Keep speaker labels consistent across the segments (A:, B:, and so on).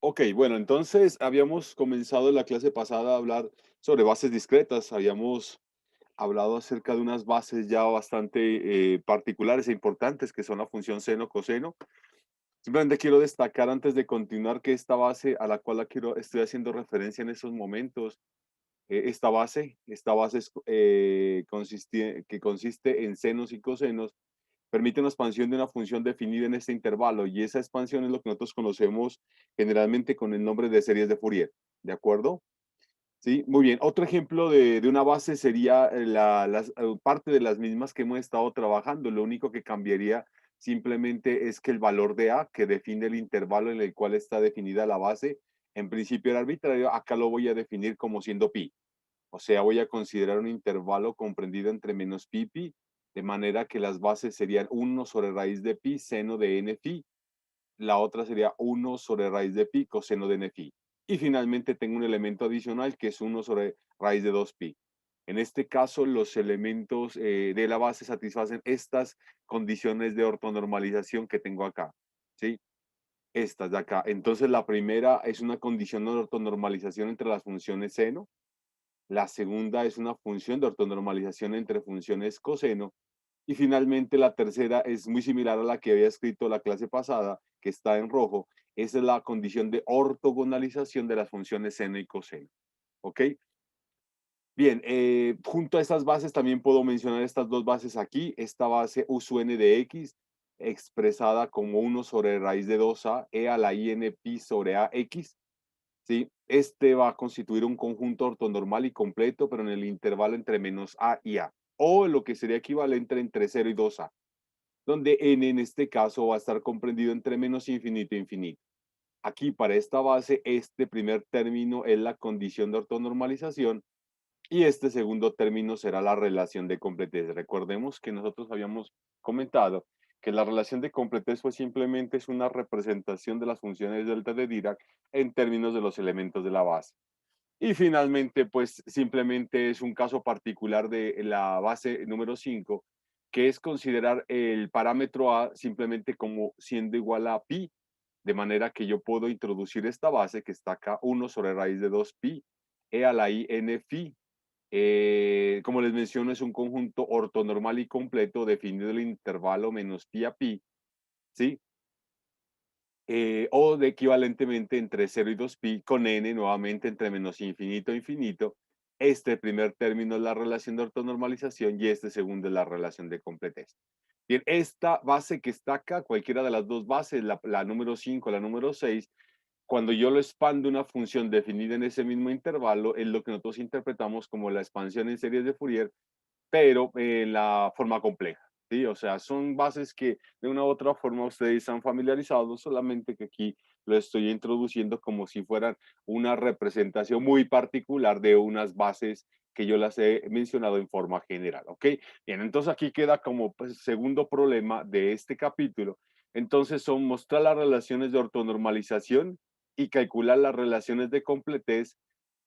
A: Ok, bueno, entonces habíamos comenzado en la clase pasada a hablar sobre bases discretas. Habíamos hablado acerca de unas bases ya bastante particulares e importantes que son la función seno, coseno. Simplemente quiero destacar antes de continuar que esta base a la cual estoy haciendo referencia en estos momentos, esta base que consiste en senos y cosenos, permite una expansión de una función definida en este intervalo y esa expansión es lo que nosotros conocemos generalmente con el nombre de series de Fourier. ¿De acuerdo? Sí, muy bien. Otro ejemplo de una base sería parte de las mismas que hemos estado trabajando. Lo único que cambiaría simplemente es que el valor de A, que define el intervalo en el cual está definida la base, en principio era arbitrario, acá lo voy a definir como siendo pi. O sea, voy a considerar un intervalo comprendido entre menos pi y pi, de manera que las bases serían uno sobre raíz de pi, seno de n phi. La otra sería uno sobre raíz de pi, coseno de n phi. Y finalmente tengo un elemento adicional que es uno sobre raíz de 2pi. En este caso, los elementos de la base satisfacen estas condiciones de ortonormalización que tengo acá. ¿Sí? Estas de acá. Entonces, la primera es una condición de ortonormalización entre las funciones seno. La segunda es una función de ortonormalización entre funciones coseno. Y finalmente la tercera es muy similar a la que había escrito la clase pasada, que está en rojo. Esa es la condición de ortogonalización de las funciones seno y coseno. ¿Ok? Bien, junto a estas bases también puedo mencionar estas dos bases aquí. Esta base U sub n de x, expresada como uno sobre raíz de 2a, e a la n pi sobre a x. ¿Sí? Este va a constituir un conjunto ortonormal y completo, pero en el intervalo entre menos a y a, o lo que sería equivalente entre 0 y 2a, donde n en este caso va a estar comprendido entre menos infinito e infinito. Aquí para esta base, este primer término es la condición de ortonormalización y este segundo término será la relación de completez. Recordemos que nosotros habíamos comentado que la relación de completez pues simplemente es una representación de las funciones delta de Dirac en términos de los elementos de la base. Y finalmente, pues simplemente es un caso particular de la base número 5, que es considerar el parámetro A simplemente como siendo igual a pi, de manera que yo puedo introducir esta base que está acá, uno sobre raíz de 2 pi, e a la i n phi. Como les menciono, es un conjunto ortonormal y completo definido en el intervalo menos pi a pi, ¿sí? O de equivalentemente entre 0 y 2pi con n nuevamente entre menos infinito e infinito. Este primer término es la relación de ortonormalización y este segundo es la relación de completez. Bien, esta base que está acá, cualquiera de las dos bases, la número 5, la número 6, cuando yo lo expando una función definida en ese mismo intervalo, es lo que nosotros interpretamos como la expansión en series de Fourier, pero en la forma compleja, ¿sí? O sea, son bases que de una u otra forma ustedes están familiarizados, solamente que aquí lo estoy introduciendo como si fueran una representación muy particular de unas bases que yo las he mencionado en forma general, ¿ok? Bien, entonces aquí queda como pues, segundo problema de este capítulo. Entonces son mostrar las relaciones de ortonormalización y calcular las relaciones de completez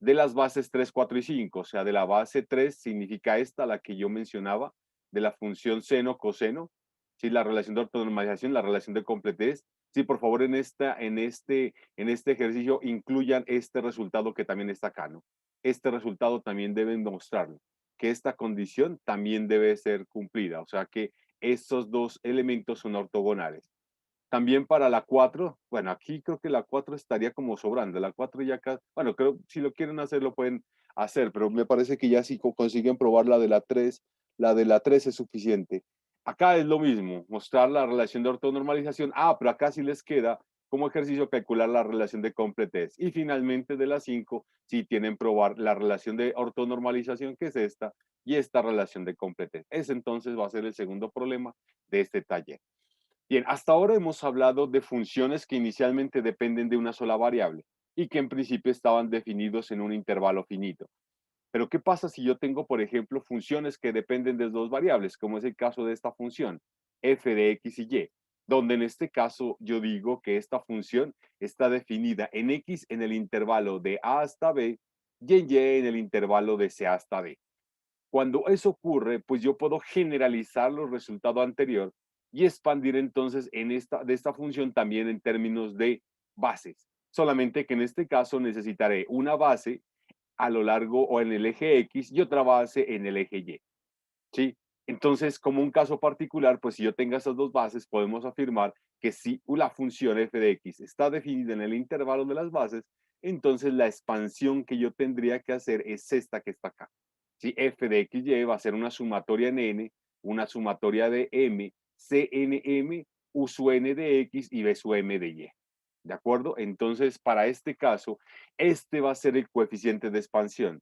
A: de las bases 3, 4 y 5, o sea, de la base 3 significa esta, la que yo mencionaba, de la función seno, coseno, ¿sí? La relación de ortonormalización, la relación de completez. Sí, por favor, en este ejercicio incluyan este resultado que también está acá, ¿no? Este resultado también deben mostrarlo, que esta condición también debe ser cumplida, o sea que estos dos elementos son ortogonales. También para la 4, bueno, aquí creo que la 4 estaría como sobrando. La 4 ya acá, bueno, creo si lo quieren hacer, lo pueden hacer, pero me parece que ya si consiguen probar la de la 3 es suficiente. Acá es lo mismo, mostrar la relación de ortonormalización. Ah, pero acá sí les queda como ejercicio calcular la relación de completez. Y finalmente de la 5, si tienen probar la relación de ortonormalización, que es esta, y esta relación de completez. Ese entonces va a ser el segundo problema de este taller. Bien, hasta ahora hemos hablado de funciones que inicialmente dependen de una sola variable y que en principio estaban definidos en un intervalo finito. Pero ¿qué pasa si yo tengo, por ejemplo, funciones que dependen de dos variables, como es el caso de esta función, f de x y y, donde en este caso yo digo que esta función está definida en x en el intervalo de a hasta b y en y en el intervalo de c hasta d? Cuando eso ocurre, pues yo puedo generalizar los resultados anterior y expandir entonces de esta función también en términos de bases. solamente que en este caso necesitaré una base a lo largo o en el eje X y otra base en el eje Y. ¿Sí? Entonces, como un caso particular, pues si yo tengo esas dos bases, podemos afirmar que si la función f de x está definida en el intervalo de las bases, entonces la expansión que yo tendría que hacer es esta que está acá. Si f de x y va a ser una sumatoria en n, una sumatoria de m, cnm, u su n de x y b su m de y. ¿De acuerdo? Entonces, para este caso, este va a ser el coeficiente de expansión.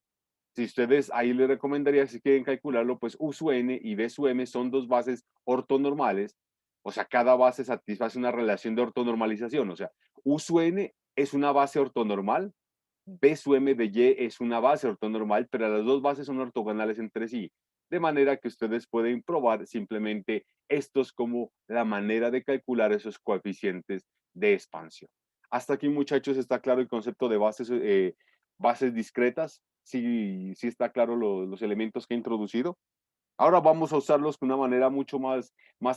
A: Si ustedes, ahí les recomendaría, si quieren calcularlo, pues U su n y B su m son dos bases ortonormales, o sea, cada base satisface una relación de ortonormalización, o sea, U su n es una base ortonormal, B su m de y es una base ortonormal, pero las dos bases son ortogonales entre sí, de manera que ustedes pueden probar simplemente estos como la manera de calcular esos coeficientes de expansión. Hasta aquí, muchachos, está claro el concepto de bases discretas. Sí, sí está claro los elementos que he introducido. Ahora vamos a usarlos de una manera mucho más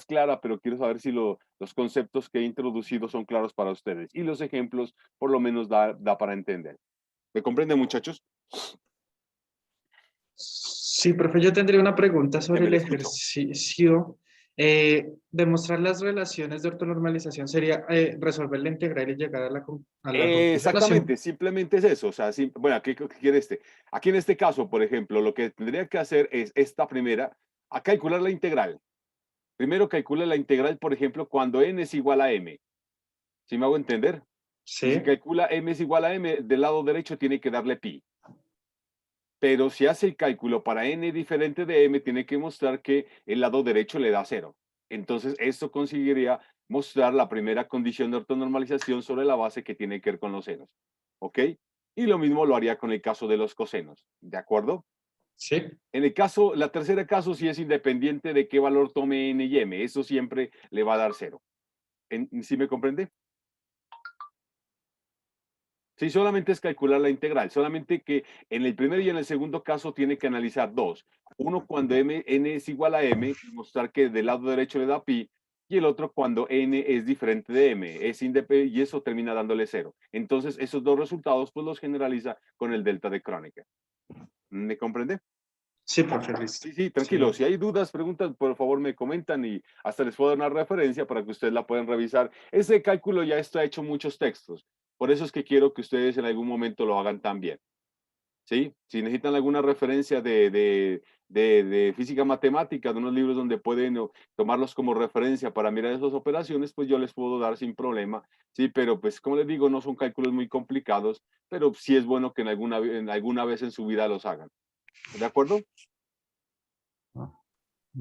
A: clara, pero quiero saber si los conceptos que he introducido son claros para ustedes. Y los ejemplos, por lo menos, da para entender. ¿Me comprenden, muchachos?
B: Sí, profe, yo tendría una pregunta sobre
A: Me
B: el
A: le escucho.
B: ejercicio. Demostrar las relaciones de ortonormalización sería resolver la integral y llegar a la conclusión.
A: Exactamente, simplemente es eso. O sea, bueno, ¿qué quiere este? Aquí en este caso, por ejemplo, lo que tendría que hacer es esta primera, a calcular la integral. Primero calcula la integral, por ejemplo, cuando n es igual a m. ¿Sí me hago entender? Y si
B: Sí,
A: calcula m es igual a m, del lado derecho tiene que darle pi. Pero si hace el cálculo para n diferente de m, tiene que mostrar que el lado derecho le da cero. Entonces, esto conseguiría mostrar la primera condición de ortonormalización sobre la base que tiene que ver con los senos. ¿Ok? Y lo mismo lo haría con el caso de los cosenos. ¿De acuerdo?
B: sí.
A: En el caso, la tercera caso sí es independiente de qué valor tome n y m. Eso siempre le va a dar cero. ¿Sí me comprende? Sí, solamente es calcular la integral, solamente que en el primer y en el segundo caso tiene que analizar dos. Uno cuando n es igual a m, mostrar que del lado derecho le da pi, y el otro cuando n es diferente de m, y eso termina dándole cero. Entonces, esos dos resultados pues los generaliza con el delta de Kronecker. ¿Me comprende?
B: Sí, profe, listo.
A: Sí, sí, tranquilo.
B: Sí.
A: Si hay dudas, preguntas, por favor me comentan y hasta les puedo dar una referencia para que ustedes la puedan revisar. Ese cálculo ya está hecho en muchos textos. Por eso es que quiero que ustedes en algún momento lo hagan también. ¿Sí? Si necesitan alguna referencia de física matemática, de unos libros donde pueden tomarlos como referencia para mirar esas operaciones, pues yo les puedo dar sin problema. Sí, pero pues como les digo, no son cálculos muy complicados, pero sí es bueno que en alguna vez en su vida los hagan. ¿De acuerdo?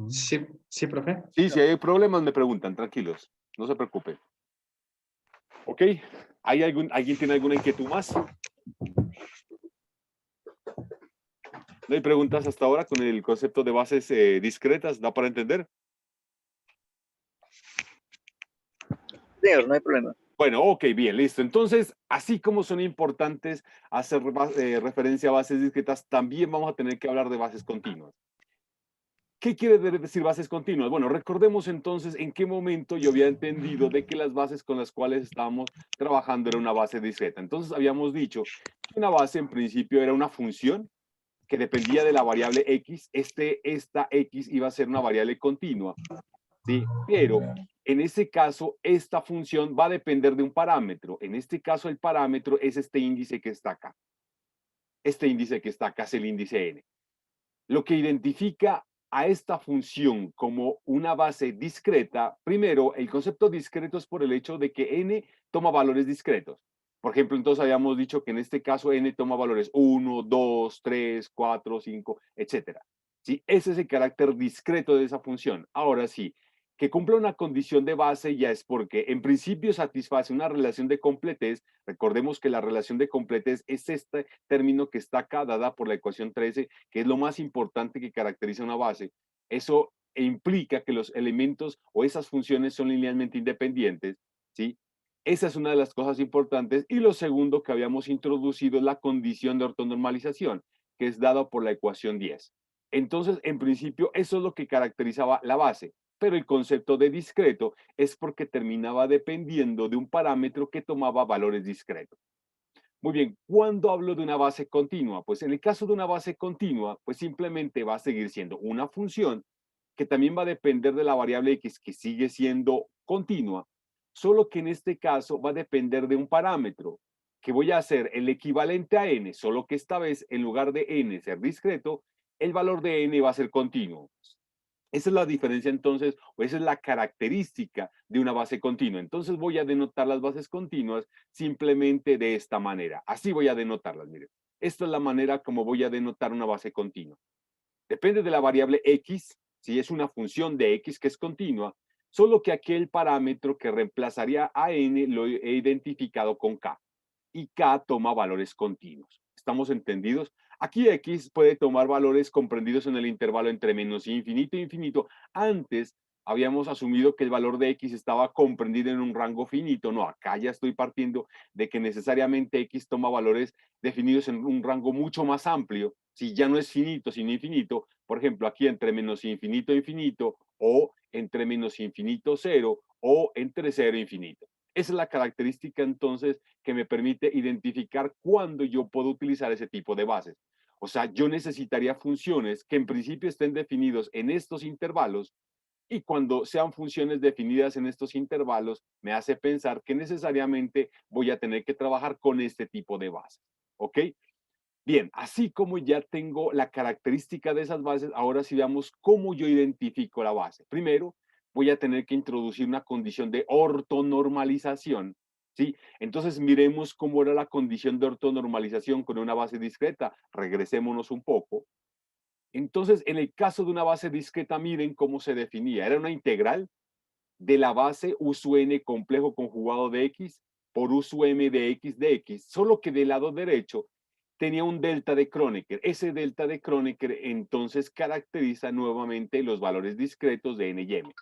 B: Sí, sí, profe.
A: Sí, si hay problemas me preguntan, tranquilos, no se preocupen. ¿Ok? ¿Alguien tiene alguna inquietud más? ¿No hay preguntas hasta ahora con el concepto de bases discretas? ¿Da para entender?
C: Señor, no hay problema.
A: Bueno, ok, bien, listo. Entonces, así como son importantes hacer referencia a bases discretas, también vamos a tener que hablar de bases continuas. ¿Qué quiere decir bases continuas? Bueno, recordemos entonces en qué momento yo había entendido de que las bases con las cuales estábamos trabajando era una base discreta. Entonces habíamos dicho que una base en principio era una función que dependía de la variable x. Esta x iba a ser una variable continua, ¿sí? Pero en ese caso, esta función va a depender de un parámetro. En este caso, el parámetro es este índice que está acá. Este índice que está acá es el índice n. Lo que identifica a esta función como una base discreta, primero, el concepto discreto es por el hecho de que n toma valores discretos. Por ejemplo, entonces habíamos dicho que en este caso n toma valores 1, 2, 3, 4, 5, etcétera. ¿Sí? Ese es el carácter discreto de esa función. Ahora sí, que cumpla una condición de base ya es porque en principio satisface una relación de completez. Recordemos que la relación de completez es este término que está acá dada por la ecuación 13, que es lo más importante que caracteriza una base. Eso implica que los elementos o esas funciones son linealmente independientes, ¿sí? Esa es una de las cosas importantes. Y lo segundo que habíamos introducido es la condición de ortonormalización, que es dada por la ecuación 10. Entonces, en principio, eso es lo que caracterizaba la base. pero el concepto de discreto es porque terminaba dependiendo de un parámetro que tomaba valores discretos. Muy bien, ¿cuándo hablo de una base continua? Pues en el caso de una base continua, pues simplemente va a seguir siendo una función que también va a depender de la variable x, que sigue siendo continua, solo que en este caso va a depender de un parámetro que voy a hacer el equivalente a n, solo que esta vez en lugar de n ser discreto, el valor de n va a ser continuo. Esa es la diferencia entonces, o esa es la característica de una base continua. Entonces voy a denotar las bases continuas simplemente de esta manera. Así voy a denotarlas, miren. Esta es la manera como voy a denotar una base continua. Depende de la variable x, si es una función de x que es continua, solo que aquí el parámetro que reemplazaría a n lo he identificado con k. Y k toma valores continuos. ¿Estamos entendidos? Aquí x puede tomar valores comprendidos en el intervalo entre menos infinito e infinito. Antes habíamos asumido que el valor de x estaba comprendido en un rango finito. No, acá ya estoy partiendo de que necesariamente x toma valores definidos en un rango mucho más amplio. Si ya no es finito, sino infinito, por ejemplo, aquí entre menos infinito e infinito, o entre menos infinito cero, o entre cero e infinito. Esa es la característica entonces que me permite identificar cuándo yo puedo utilizar ese tipo de bases. O sea, yo necesitaría funciones que en principio estén definidos en estos intervalos, y cuando sean funciones definidas en estos intervalos, me hace pensar que necesariamente voy a tener que trabajar con este tipo de bases. ¿Ok? Bien, así como ya tengo la característica de esas bases, ahora sí veamos cómo yo identifico la base. Primero, voy a tener que introducir una condición de ortonormalización, ¿sí? Entonces, miremos cómo era la condición de ortonormalización con una base discreta. Regresémonos un poco. Entonces, en el caso de una base discreta, miren cómo se definía. Era una integral de la base U sub n complejo conjugado de x por U sub m de x, solo que del lado derecho tenía un delta de Kronecker. Ese delta de Kronecker entonces caracteriza nuevamente los valores discretos de n y m.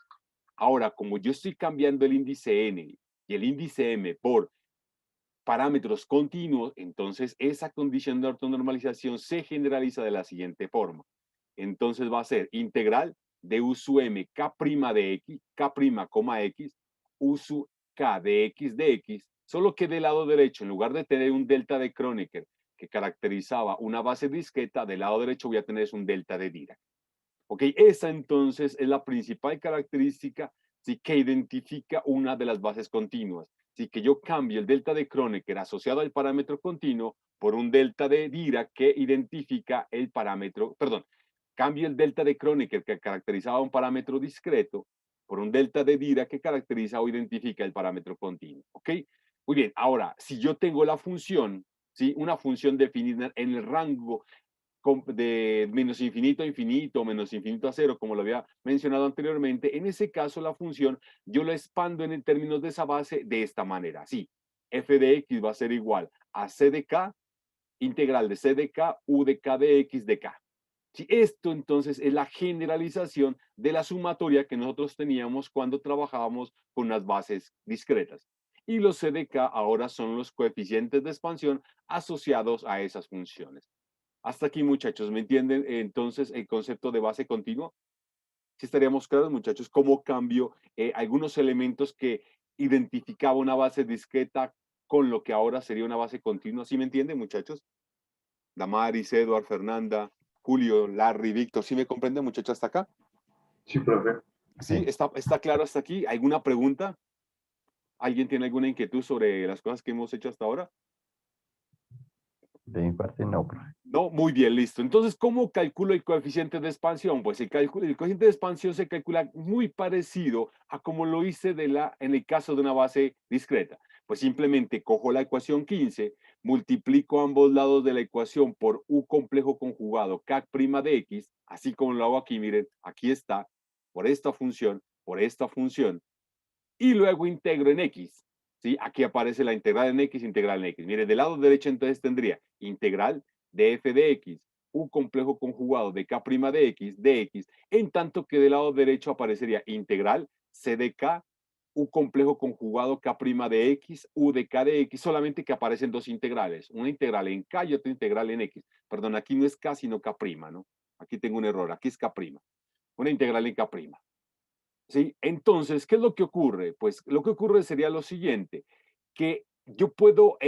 A: Ahora, como yo estoy cambiando el índice n y el índice m por parámetros continuos, entonces esa condición de ortonormalización se generaliza de la siguiente forma. Entonces va a ser integral de U sub m k' de x, k', x, U sub k de x, solo que del lado derecho, en lugar de tener un delta de Kronecker que caracterizaba una base discreta, del lado derecho voy a tener un delta de Dirac. ¿Ok? Esa entonces es la principal característica, sí, que identifica una de las bases continuas. Sí, que yo cambio el delta de Kronecker asociado al parámetro continuo por un delta de Dirac que identifica el parámetro, perdón, cambio el delta de Kronecker que caracterizaba un parámetro discreto por un delta de Dirac que caracteriza o identifica el parámetro continuo. ¿Ok? Muy bien, ahora, si yo tengo la función, ¿sí? Una función definida en el rango de menos infinito a infinito, menos infinito a cero, como lo había mencionado anteriormente, en ese caso la función yo la expando en términos de esa base de esta manera. Sí, f de x va a ser igual a c de k, integral de c de k, u de k de x de k. Sí, esto entonces es la generalización de la sumatoria que nosotros teníamos cuando trabajábamos con unas bases discretas. Y los c de k ahora son los coeficientes de expansión asociados a esas funciones. Hasta aquí, muchachos, ¿me entienden? Entonces, el concepto de base continua. Sí estaríamos claros, muchachos, cómo cambio algunos elementos que identificaba una base discreta con lo que ahora sería una base continua. ¿Sí me entienden, muchachos? Damaris, Eduard, Fernanda, Julio, Larry, Víctor, ¿sí me comprenden, muchachos, hasta acá?
D: Sí, profe.
A: ¿Sí? ¿Está claro hasta aquí? ¿Alguna pregunta? ¿Alguien tiene alguna inquietud sobre las cosas que hemos hecho hasta ahora?
E: De mi parte no, profe.
A: No, muy bien, listo. Entonces, ¿cómo calculo el coeficiente de expansión? Pues el coeficiente de expansión se calcula muy parecido a como lo hice en el caso de una base discreta. Pues simplemente cojo la ecuación 15, multiplico ambos lados de la ecuación por U complejo conjugado K' de X, así como lo hago aquí, miren, aquí está, por esta función, y luego integro en X. ¿Sí? Aquí aparece la integral en X, integral en X. Mire, del lado derecho entonces tendría integral de f de X, U complejo conjugado de K' de X, en tanto que del lado derecho aparecería integral C de K, U complejo conjugado K' de X, U de K de X, solamente que aparecen dos integrales, una integral en K y otra integral en X. Perdón, aquí no es K, sino K', ¿no? Aquí tengo un error, aquí es K', una integral en K'. ¿Sí? Entonces, ¿qué es lo que ocurre? Pues lo que ocurre sería lo siguiente, que yo puedo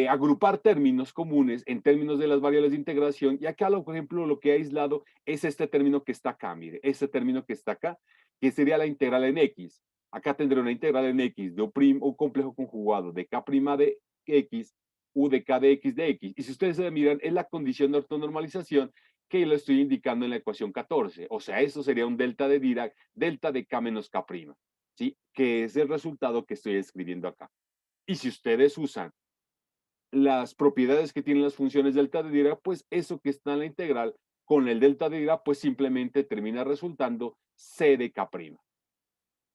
A: agrupar términos comunes en términos de las variables de integración y acá, por ejemplo, lo que he aislado es este término que está acá, mire, este término que está acá, que sería la integral en X. Acá tendré una integral en X de un complejo conjugado de K' de X, U de K de X. Y si ustedes se miran, es la condición de ortonormalización que lo estoy indicando en la ecuación 14. O sea, eso sería un delta de Dirac, delta de K menos K', ¿sí? Que es el resultado que estoy escribiendo acá. Y si ustedes usan las propiedades que tienen las funciones delta de Dirac, pues eso que está en la integral con el delta de Dirac, pues simplemente termina resultando C de K'.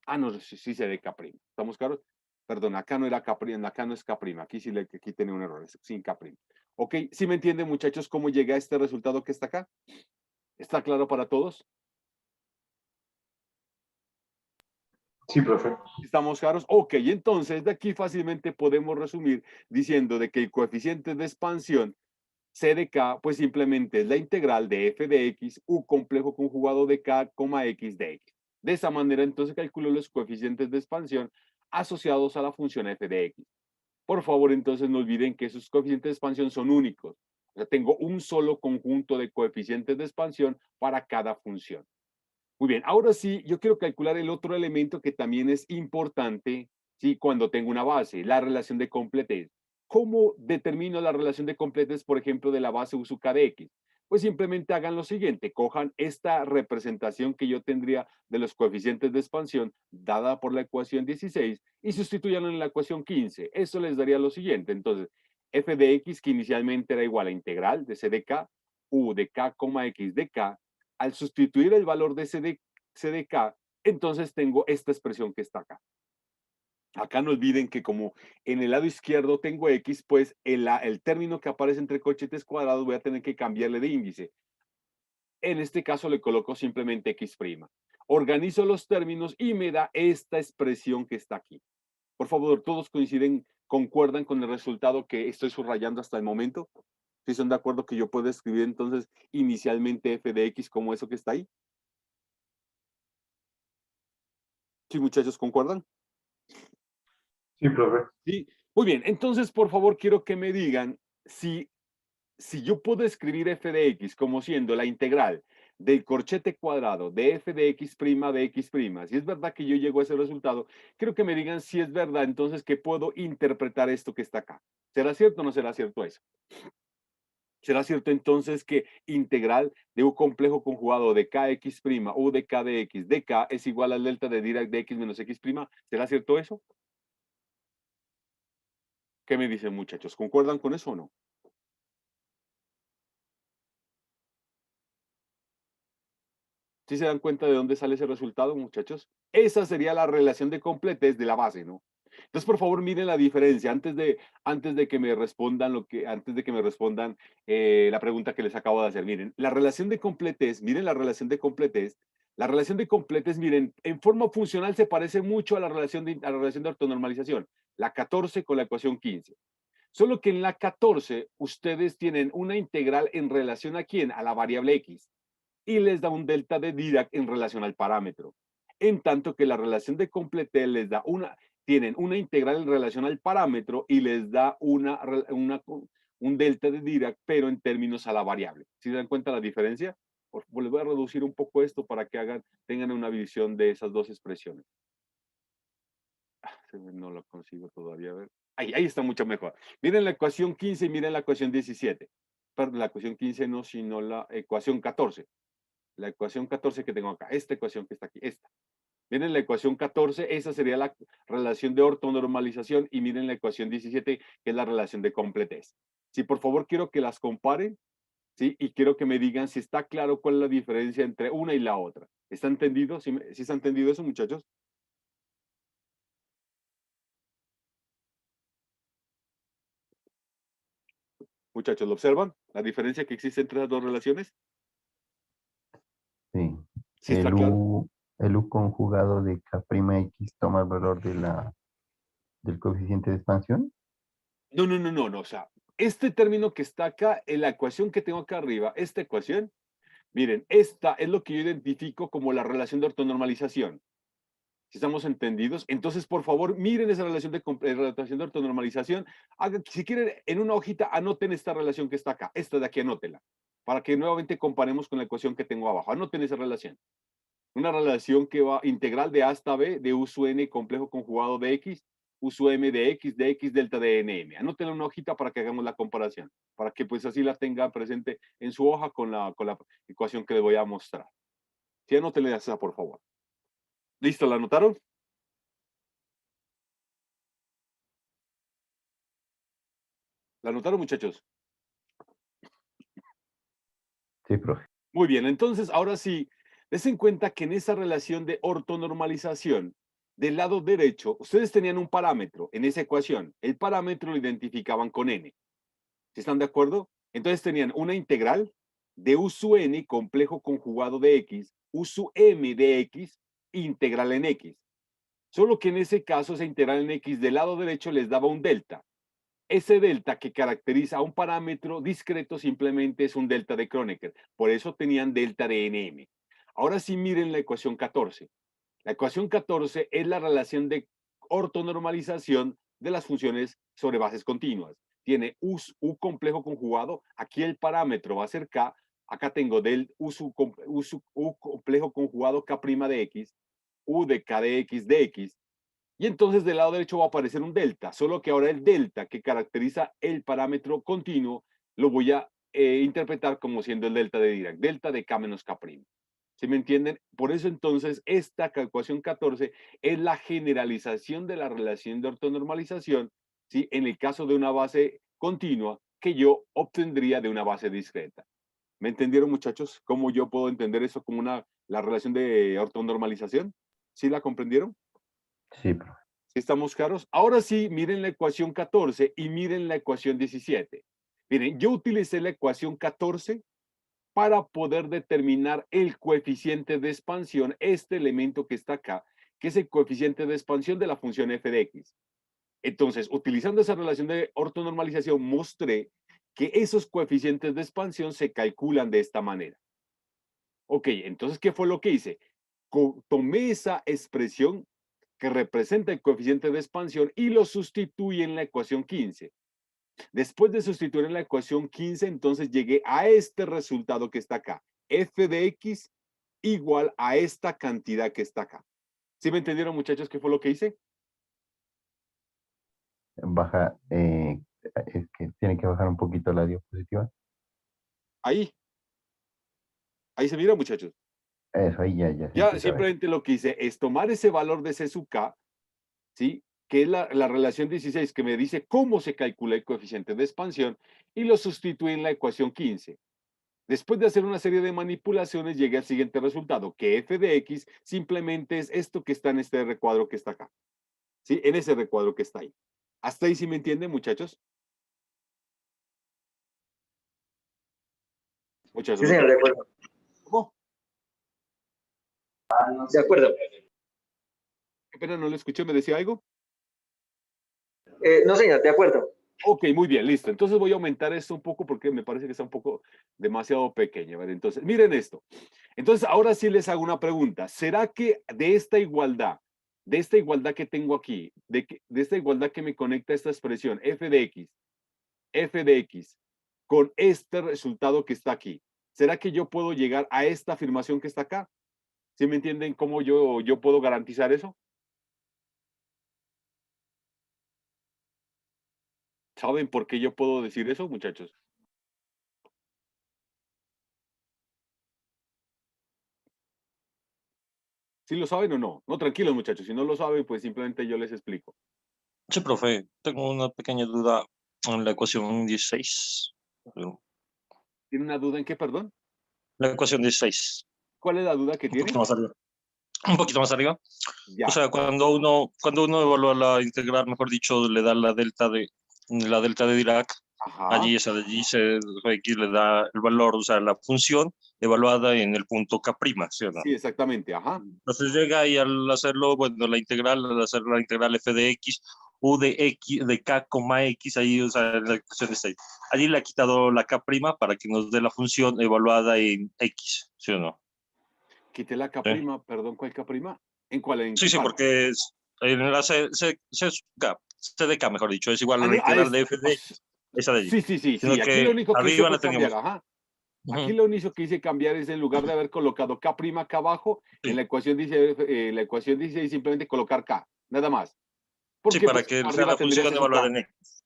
A: Ah, no, sí C de K'. ¿Estamos claros? Perdón, acá no era K', acá no es K', aquí sí aquí tiene un error, es sin K'. Ok, ¿sí me entienden, muchachos, cómo llega a este resultado que está acá? ¿Está claro para todos?
D: Sí, profe.
A: ¿Estamos claros? Ok, entonces de aquí fácilmente podemos resumir diciendo de que el coeficiente de expansión C de K, pues simplemente es la integral de f de x, u complejo conjugado de K, x de x. De esa manera, entonces calculo los coeficientes de expansión asociados a la función f de x. Por favor, entonces no olviden que esos coeficientes de expansión son únicos. O sea, tengo un solo conjunto de coeficientes de expansión para cada función. Muy bien, ahora sí, yo quiero calcular el otro elemento que también es importante, ¿sí? Cuando tengo una base, la relación de completez. ¿Cómo determino la relación de completez, por ejemplo, de la base USUK de X? Pues simplemente hagan lo siguiente, cojan esta representación que yo tendría de los coeficientes de expansión dada por la ecuación 16 y sustituyanlo en la ecuación 15. Eso les daría lo siguiente. Entonces, f de x, que inicialmente era igual a integral de c de k, u de k, x de k, al sustituir el valor de CDK, entonces tengo esta expresión que está acá. Acá no olviden que como en el lado izquierdo tengo X, pues el término que aparece entre corchetes cuadrados voy a tener que cambiarle de índice. En este caso le coloco simplemente X'. Organizo los términos y me da esta expresión que está aquí. Por favor, todos coinciden, concuerdan con el resultado que estoy subrayando hasta el momento. ¿Sí son de acuerdo que yo puedo escribir entonces inicialmente f de x como eso que está ahí? Sí, muchachos, ¿concuerdan?
D: Sí, profe.
A: Sí. Muy bien, entonces por favor quiero que me digan si yo puedo escribir f de x como siendo la integral del corchete cuadrado de f de x' de x', si es verdad que yo llego a ese resultado, quiero que me digan si es verdad entonces que puedo interpretar esto que está acá. ¿Será cierto o no será cierto eso? ¿Será cierto entonces que integral de un complejo conjugado de kx' u de k de x de k es igual al delta de Dirac de x menos x'? ¿Será cierto eso? ¿Qué me dicen, muchachos? ¿Concuerdan con eso o no? ¿Sí se dan cuenta de dónde sale ese resultado, muchachos? Esa sería la relación de completez de la base, ¿no? Entonces, por favor, miren la diferencia antes de que me respondan la pregunta que les acabo de hacer. Miren, la relación de completez, miren la relación de completez. La relación de completez, miren, en forma funcional se parece mucho a a la relación de ortonormalización, la 14 con la ecuación 15. Solo que en la 14 ustedes tienen una integral en relación a quién, a la variable x, y les da un delta de Dirac en relación al parámetro. En tanto que la relación de completez les da tienen una integral en relación al parámetro y les da un delta de Dirac, pero en términos a la variable. ¿Sí se dan cuenta la diferencia? Les voy a reducir un poco esto para que tengan una visión de esas dos expresiones. No lo consigo todavía. A ver. Ahí está mucho mejor. Miren la ecuación 15 y miren la ecuación 17. Perdón, la ecuación 15 no, sino la ecuación 14. La ecuación 14 que tengo acá, esta ecuación que está aquí, esta. Miren la ecuación 14, esa sería la relación de ortonormalización y miren la ecuación 17, que es la relación de completez. Sí, por favor, quiero que las comparen, ¿sí? Y quiero que me digan si está claro cuál es la diferencia entre una y la otra. ¿Está entendido? ¿Sí está entendido eso, muchachos? Muchachos, ¿lo observan? La diferencia que existe entre las dos relaciones.
E: Sí.
A: ¿Sí está claro?
E: El U conjugado de K'X toma el valor del coeficiente de expansión.
A: No. O sea, este término que está acá, en la ecuación que tengo acá arriba, esta ecuación, miren, esta es lo que yo identifico como la relación de ortonormalización. Si estamos entendidos, entonces por favor miren esa relación de relación de ortonormalización. Si quieren en una hojita, anoten esta relación que está acá, esta de aquí, anótela, para que nuevamente comparemos con la ecuación que tengo abajo. Anoten esa relación. Una relación que va integral de A hasta B de U sub n complejo conjugado de X, U sub m de X delta de NM. Anótenla en una hojita para que hagamos la comparación, para que pues así la tengan presente en su hoja con la ecuación que les voy a mostrar. Sí, anótenla esa, por favor. ¿Listo? ¿La anotaron? ¿La anotaron, muchachos?
E: Sí, profe.
A: Muy bien, entonces ahora sí, des en cuenta que en esa relación de ortonormalización, del lado derecho, ustedes tenían un parámetro en esa ecuación. El parámetro lo identificaban con n. ¿Sí están de acuerdo? Entonces tenían una integral de U sub n complejo conjugado de X, U sub m de X, integral en X. Solo que en ese caso, esa integral en X del lado derecho les daba un delta. Ese delta que caracteriza a un parámetro discreto simplemente es un delta de Kronecker. Por eso tenían delta de NM. Ahora sí miren la ecuación 14. La ecuación 14 es la relación de ortonormalización de las funciones sobre bases continuas. Tiene U complejo conjugado. Aquí el parámetro va a ser K. Acá tengo del U complejo conjugado K' de X, U de K de X. Y entonces del lado derecho va a aparecer un delta, solo que ahora el delta que caracteriza el parámetro continuo lo voy a interpretar como siendo el delta de Dirac, delta de K menos K'. ¿Sí me entienden? Por eso entonces esta ecuación 14 es la generalización de la relación de ortonormalización, ¿sí? En el caso de una base continua que yo obtendría de una base discreta. ¿Me entendieron, muchachos? ¿Cómo yo puedo entender eso como la relación de ortonormalización? ¿Sí la comprendieron?
E: Sí, profe.
A: ¿Sí estamos claros? Ahora sí, miren la ecuación 14 y miren la ecuación 17. Miren, yo utilicé la ecuación 14 para poder determinar el coeficiente de expansión, este elemento que está acá, que es el coeficiente de expansión de la función f de x. Entonces, utilizando esa relación de ortonormalización, mostré que esos coeficientes de expansión se calculan de esta manera. Ok, entonces, ¿qué fue lo que hice? Tomé esa expresión que representa el coeficiente de expansión y lo sustituí en la ecuación 15. Después de sustituir en la ecuación 15, entonces llegué a este resultado que está acá. F de X igual a esta cantidad que está acá. ¿Sí me entendieron, muchachos, qué fue lo que hice?
E: Baja, es que tiene que bajar un poquito la diapositiva.
A: Ahí. Ahí se mira, muchachos.
E: Eso, ahí ya se
A: Ya
E: empieza a ver.
A: simplemente lo que hice es tomar ese valor de C sub K, ¿sí? Que es la relación 16 que me dice cómo se calcula el coeficiente de expansión y lo sustituí en la ecuación 15. Después de hacer una serie de manipulaciones, llegué al siguiente resultado, que f de x simplemente es esto que está en este recuadro que está acá. ¿Sí? En ese recuadro que está ahí. ¿Hasta ahí sí me entienden, muchachos? Muchachos.
C: Sí, señor, de acuerdo.
A: ¿Cómo?
C: De acuerdo.
A: Qué pena, no le escuché, ¿me decía algo?
C: No, señor, de acuerdo.
A: Ok, muy bien, listo. Entonces voy a aumentar esto un poco porque me parece que está un poco demasiado pequeño. ¿Vale? Entonces, miren esto. Entonces, ahora sí les hago una pregunta. ¿Será que de esta igualdad que tengo aquí, de esta igualdad que me conecta a esta expresión, f de x, con este resultado que está aquí, ¿será que yo puedo llegar a esta afirmación que está acá? ¿Sí me entienden cómo yo puedo garantizar eso? ¿Saben por qué yo puedo decir eso, muchachos? ¿Sí lo saben o no? No, tranquilos, muchachos. Si no lo saben, pues simplemente yo les explico.
F: Sí, profe, tengo una pequeña duda en la ecuación 16.
A: ¿Tiene una duda en qué, perdón?
F: La ecuación 16,
A: ¿Cuál es la duda que
F: un
A: tiene?
F: poquito más arriba. Un poquito más arriba.
A: Ya.
F: O sea, cuando uno evalúa la integral, mejor dicho, le da la delta de Dirac,
A: Ajá.
F: allí X le da el valor, o sea, la función evaluada en el punto K', ¿sí o no?
A: Sí, exactamente. Ajá.
F: Entonces llega y al hacerlo, bueno, al hacer la integral f de x, u de x, de k, x, ahí, o sea, la ecuación está ahí. Allí le ha quitado la k' para que nos dé la función evaluada en x, ¿sí o no?
A: Quité la K',
F: Sí.
A: perdón, ¿cuál K'? ¿En cuál? ¿En
F: Sí,
A: qué
F: sí,
A: parte?
F: porque en la CDK, mejor dicho, es igual a
A: Ah,
F: la
A: no,
F: integral de f de x, esa de allí.
A: sí, sí, sí,
F: Sino
A: sí. Aquí
F: que
A: lo único que hice
F: arriba
A: fue
F: la
A: cambiar,
F: teníamos.
A: ajá. Aquí
F: Ujú,
A: lo único que hice cambiar es en lugar de haber colocado K' acá abajo, en
F: sí,
A: la ecuación 16 simplemente colocar K, nada más.
F: sí,
A: Porque
F: para
A: pues
F: que sea
A: arriba
F: la
A: tendría
F: función
A: ese su
F: evaluada
A: K.
F: en x.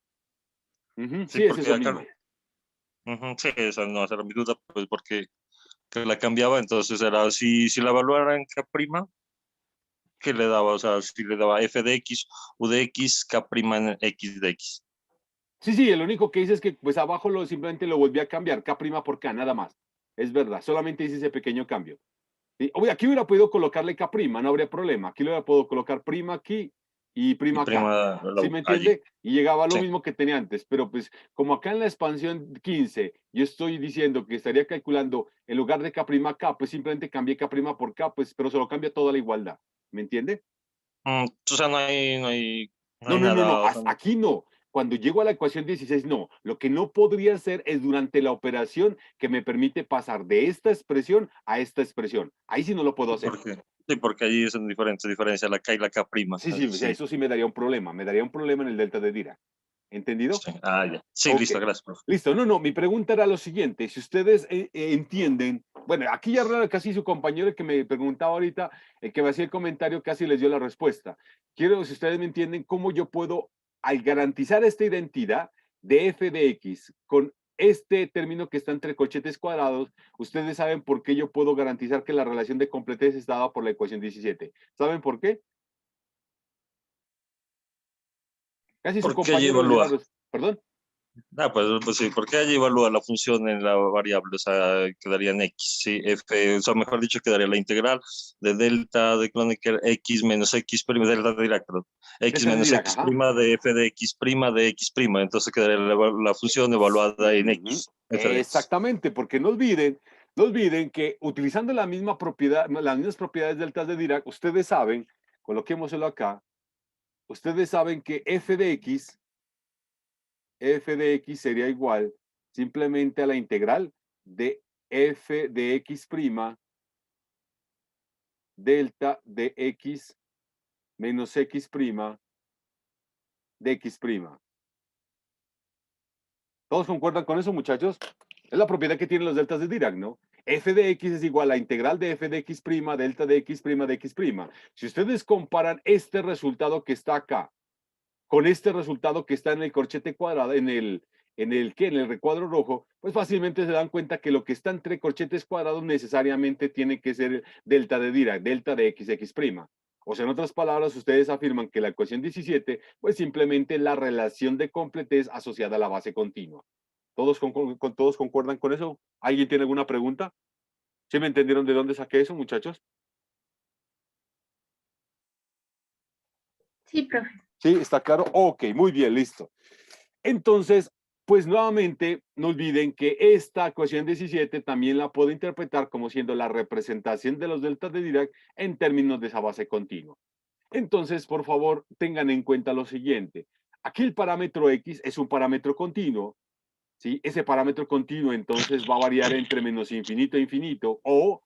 A: Ujú,
F: Sí,
A: sí, es
F: porque
A: eso
F: acá,
A: mismo.
F: ujú, sí, esa no era mi duda, pues porque que la cambiaba, entonces era, si la evaluara en K', ¿qué le daba? O sea, si le daba f de x, u de x, K' en x de x.
A: Sí, sí, el único que hice es que pues abajo simplemente lo volví a cambiar, K' por K, nada más. Es verdad, solamente hice ese pequeño cambio. ¿Sí? Aquí hubiera podido colocarle K', no habría problema. Aquí lo hubiera podido colocar prima aquí y
F: Y
A: prima acá.
F: prima
A: ¿Sí me
F: allí.
A: entiende? Y llegaba a lo
F: Sí.
A: mismo que tenía antes, pero pues como acá en la expansión 15 yo estoy diciendo que estaría calculando en lugar de K' K, pues simplemente cambié K' por K, pues, pero se lo cambia toda la igualdad. ¿Me entiende?
F: O sea, no hay
A: No, no, no, no,
F: nada, o sea,
A: aquí no. Cuando llego a la ecuación 16, no. Lo que no podría hacer es durante la operación que me permite pasar de esta expresión a esta expresión. Ahí sí no lo puedo hacer.
F: sí, porque allí son diferentes, diferencia la K y la K'.
A: Sí, sí, o sea,
F: Sí,
A: eso sí me daría un problema. Me daría un problema en el delta de Dirac. ¿Entendido?
F: sí. Ah, ya. Sí,
A: Ok.
F: listo, gracias, profe.
A: Listo. No, no, mi pregunta era lo siguiente. Si ustedes entienden, bueno, aquí ya casi su compañero que me preguntaba ahorita, el que me hacía el comentario, casi les dio la respuesta. Quiero, si ustedes me entienden, cómo yo puedo, al garantizar esta identidad de f de x con este término que está entre corchetes cuadrados, ustedes saben por qué yo puedo garantizar que la relación de completez está dada por la ecuación 17. ¿Saben por qué? Casi su
F: ¿Por qué allí
A: compañero les dio la
F: evalúa?
A: respuesta. ¿Perdón?
F: Pues sí, ¿por qué allí evalúa la función en la variable? O sea, quedaría en x, sí, f, o sea, mejor dicho, quedaría la integral de delta de Kronecker x menos x prima, delta de Dirac, perdón, x
A: Delta de
F: menos
A: Dirac,
F: x
A: ajá.
F: prima de f de x prima de x prima, entonces quedaría la función evaluada en
A: Ujú.
F: x, f de x.
A: Exactamente, porque no olviden que utilizando la misma propiedad, las mismas propiedades deltas de Dirac, ustedes saben, coloquémoslo acá, ustedes saben que f de x sería igual simplemente a la integral de f de x prima delta de x menos x prima de x prima. ¿Todos concuerdan con eso, muchachos? Es la propiedad que tienen los deltas de Dirac, ¿no? F de x es igual a la integral de f de x prima, delta de x prima de x prima. Si ustedes comparan este resultado que está acá con este resultado que está en el corchete cuadrado, en el recuadro rojo, pues fácilmente se dan cuenta que lo que está entre corchetes cuadrados necesariamente tiene que ser delta de Dirac, delta de x prima. O sea, en otras palabras, ustedes afirman que la ecuación 17, pues simplemente la relación de completez asociada a la base continua. ¿Todos concuerdan con eso? ¿Alguien tiene alguna pregunta? ¿Sí me entendieron de dónde saqué eso, muchachos?
G: Sí, profe.
A: ¿Sí? ¿Está claro? Ok, muy bien, listo. Entonces, pues nuevamente, no olviden que esta ecuación 17 también la puedo interpretar como siendo la representación de los deltas de Dirac en términos de esa base continua. Entonces, por favor, tengan en cuenta lo siguiente. Aquí el parámetro X es un parámetro continuo, ¿sí? Ese parámetro continuo entonces va a variar entre menos infinito e infinito o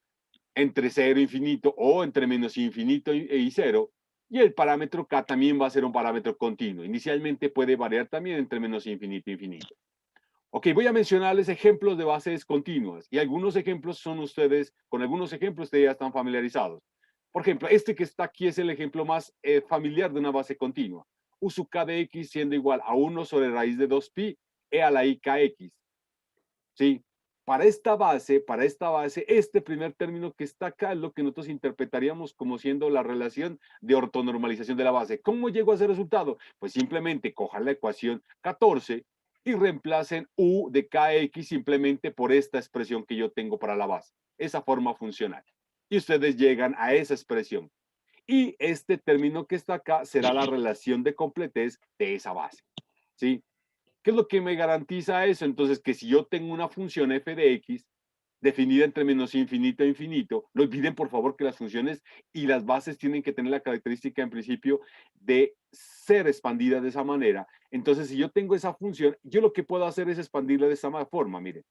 A: entre 0 e infinito o entre menos infinito y 0. Y el parámetro K también va a ser un parámetro continuo. Inicialmente puede variar también entre menos infinito e infinito. Ok, voy a mencionarles ejemplos de bases continuas y algunos ejemplos son con algunos ejemplos ustedes ya están familiarizados. Por ejemplo, este que está aquí es el ejemplo más familiar de una base continua. Uso K de X siendo igual a 1 sobre raíz de 2pi e a la I KX. ¿Sí? Para esta base, este primer término que está acá es lo que nosotros interpretaríamos como siendo la relación de ortonormalización de la base. ¿Cómo llego a ese resultado? Pues simplemente cojan la ecuación 14 y reemplacen U de KX simplemente por esta expresión que yo tengo para la base. Esa forma funcional. Y ustedes llegan a esa expresión. Y este término que está acá será la relación de completez de esa base. ¿Sí? ¿Qué es lo que me garantiza eso? Entonces, que si yo tengo una función f de x definida entre menos infinito e infinito, no olviden por favor que las funciones y las bases tienen que tener la característica en principio de ser expandidas de esa manera. Entonces, si yo tengo esa función, yo lo que puedo hacer es expandirla de esa forma, miren.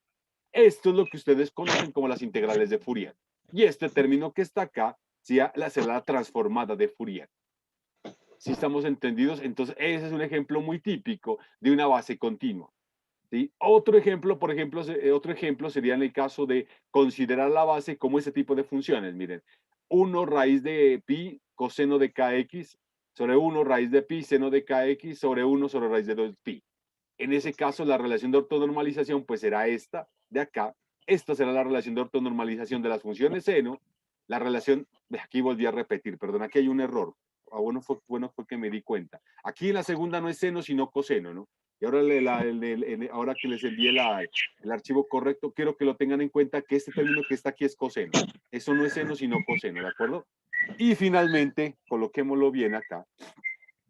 A: Esto es lo que ustedes conocen como las integrales de Fourier. Y este término que está acá ¿sí? Será la transformada de Fourier. Si estamos entendidos, entonces ese es un ejemplo muy típico de una base continua. ¿Sí? Otro ejemplo, por ejemplo, otro ejemplo sería en el caso de considerar la base como ese tipo de funciones. Miren, 1 raíz de pi coseno de kx sobre 1 raíz de pi seno de kx sobre 1 sobre raíz de 2pi. En ese caso, la relación de ortonormalización pues será esta de acá. Esta será la relación de ortonormalización de las funciones seno. La relación, aquí volví a repetir, perdón, aquí hay un error. Bueno fue que me di cuenta. Aquí en la segunda no es seno, sino coseno, ¿no? Y ahora, ahora que les envié el archivo correcto, quiero que lo tengan en cuenta que este término que está aquí es coseno. Eso no es seno, sino coseno, ¿de acuerdo? Y finalmente, coloquémoslo bien acá.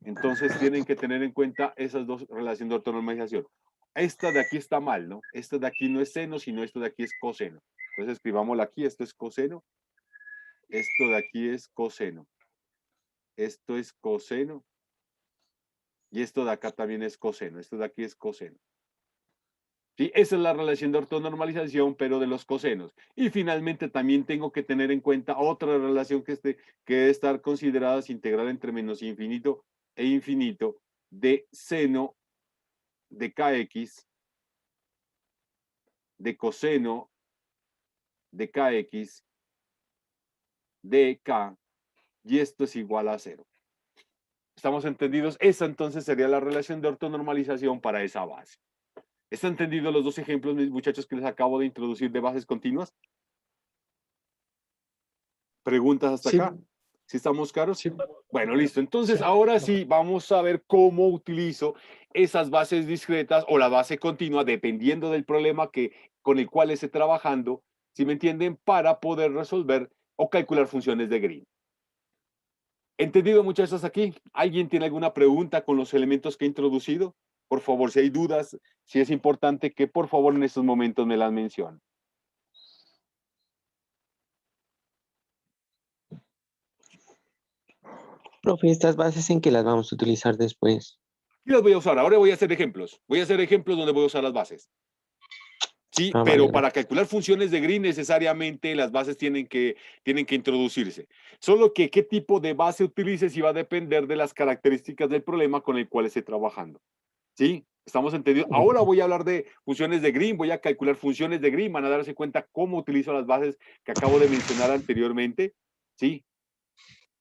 A: Entonces tienen que tener en cuenta esas dos relaciones de ortonormalización. Esta de aquí está mal, ¿no? Esta de aquí no es seno, sino esto de aquí es coseno. Entonces escribámoslo aquí, esto es coseno. Esto de aquí es coseno. Esto es coseno. Y esto de acá también es coseno. Esto de aquí es coseno. ¿Sí? Esa es la relación de ortonormalización, pero de los cosenos. Y finalmente también tengo que tener en cuenta otra relación que debe estar considerada integral entre menos infinito e infinito de seno de kx, de coseno de kx, de k, y esto es igual a 0. ¿Estamos entendidos? Esa entonces sería la relación de ortonormalización para esa base. ¿Están entendidos los dos ejemplos, mis muchachos, que les acabo de introducir de bases continuas? ¿Preguntas hasta
B: Sí.
A: acá? ¿Sí estamos claros?
B: Sí.
A: Bueno, listo. Entonces,
B: Sí.
A: ahora sí, vamos a ver cómo utilizo esas bases discretas o la base continua, dependiendo del problema con el cual esté trabajando, ¿sí me entienden? Para poder resolver o calcular funciones de Green. ¿Entendido, muchachos, aquí? ¿Alguien tiene alguna pregunta con los elementos que he introducido? Por favor, si hay dudas, si es importante que por favor en estos momentos me las mencionen.
G: Profe, estas bases en que las vamos a utilizar después.
A: Y las voy a usar. Ahora voy a hacer ejemplos. Voy a hacer ejemplos donde voy a usar las bases. Sí,
G: Ah,
A: pero
G: vale,
A: para calcular funciones de Green necesariamente las bases tienen que introducirse. Solo que qué tipo de base utilices iba a depender de las características del problema con el cual esté trabajando. ¿Sí? ¿Estamos entendidos? Ahora voy a hablar de funciones de Green, voy a calcular funciones de Green, van a darse cuenta cómo utilizo las bases que acabo de mencionar anteriormente. ¿Sí?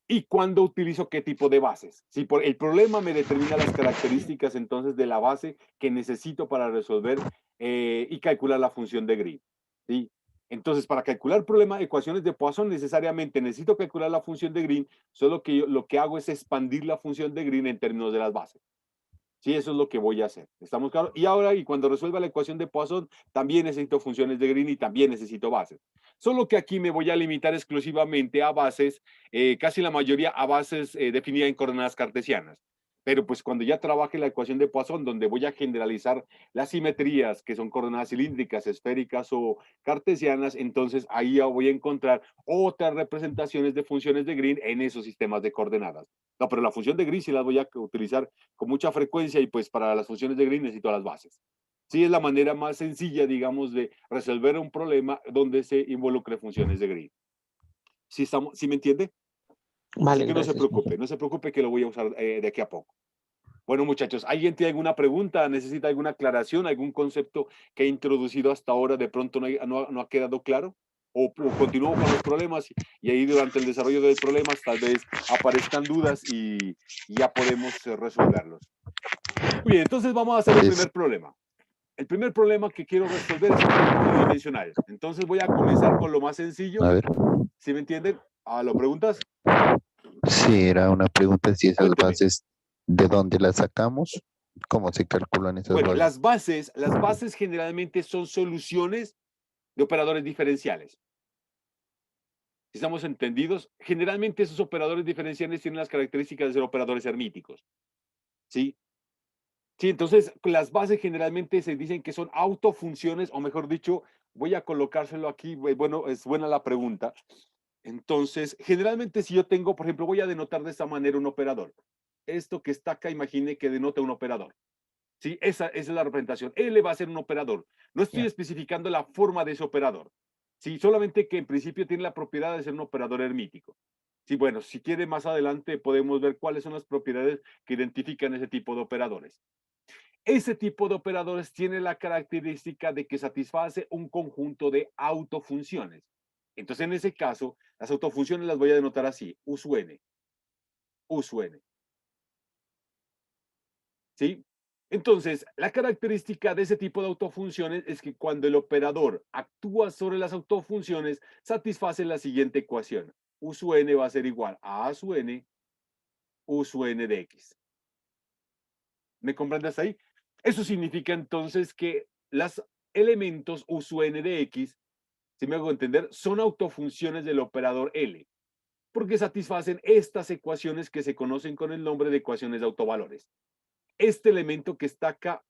A: ¿Y cuándo utilizo qué tipo de bases? Si por el problema me determina las características entonces de la base que necesito para resolver y calcular la función de Green. ¿Sí? Entonces, para calcular ecuaciones de Poisson, necesariamente necesito calcular la función de Green, solo que yo lo que hago es expandir la función de Green en términos de las bases. Sí, eso es lo que voy a hacer. ¿Estamos claros? Y ahora, y cuando resuelva la ecuación de Poisson, también necesito funciones de Green y también necesito bases. Solo que aquí me voy a limitar exclusivamente a bases, casi la mayoría a bases definidas en coordenadas cartesianas. Pero pues cuando ya trabaje la ecuación de Poisson, donde voy a generalizar las simetrías, que son coordenadas cilíndricas, esféricas o cartesianas, entonces ahí ya voy a encontrar otras representaciones de funciones de Green en esos sistemas de coordenadas. No, pero la función de Green sí las voy a utilizar con mucha frecuencia y pues para las funciones de Green necesito las bases. Sí, es la manera más sencilla, digamos, de resolver un problema donde se involucre funciones de Green. ¿Sí me entiende?
G: Vale,
A: Así que
G: gracias.
A: no se preocupe que lo voy a usar de aquí a poco. Bueno, muchachos, ¿alguien tiene alguna pregunta? ¿Necesita alguna aclaración? ¿Algún concepto que he introducido hasta ahora de pronto no ha quedado claro? ¿O continúo con los problemas y ahí durante el desarrollo del problema tal vez aparezcan dudas y ya podemos resolverlos? Muy bien, entonces vamos a hacer el primer problema. El primer problema que quiero resolver es el problema unidimensional. Entonces voy a comenzar con lo más sencillo.
E: A ver,
A: ¿Sí me entienden? ¿Lo preguntas?
E: sí, era una pregunta si esas
A: Cuénteme.
E: bases, ¿de dónde las sacamos? ¿Cómo se calculan esas
A: Bueno,
E: bases?
A: las bases generalmente son soluciones de operadores diferenciales. Si estamos entendidos, generalmente esos operadores diferenciales tienen las características de ser operadores hermíticos. ¿Sí? Sí, entonces las bases generalmente se dicen que son autofunciones, o mejor dicho, voy a colocárselo aquí, bueno, es buena la pregunta. Entonces, generalmente si yo tengo, por ejemplo, voy a denotar de esta manera un operador. Esto que está acá, imagine que denota un operador. Sí, esa es la representación. L va a ser un operador. No estoy especificando la forma de ese operador. Sí, solamente que en principio tiene la propiedad de ser un operador hermítico. Sí, bueno, si quiere más adelante podemos ver cuáles son las propiedades que identifican ese tipo de operadores. Ese tipo de operadores tiene la característica de que satisface un conjunto de autofunciones. Entonces, en ese caso, las autofunciones las voy a denotar así, U sub n, U sub n. ¿Sí? Entonces, la característica de ese tipo de autofunciones es que cuando el operador actúa sobre las autofunciones, satisface la siguiente ecuación. U sub n va a ser igual a sub n, U sub n de x. ¿Me comprendes ahí? Eso significa entonces que los elementos U sub n de x, si me hago entender, son autofunciones del operador L, porque satisfacen estas ecuaciones que se conocen con el nombre de ecuaciones de autovalores. Este elemento que está acá,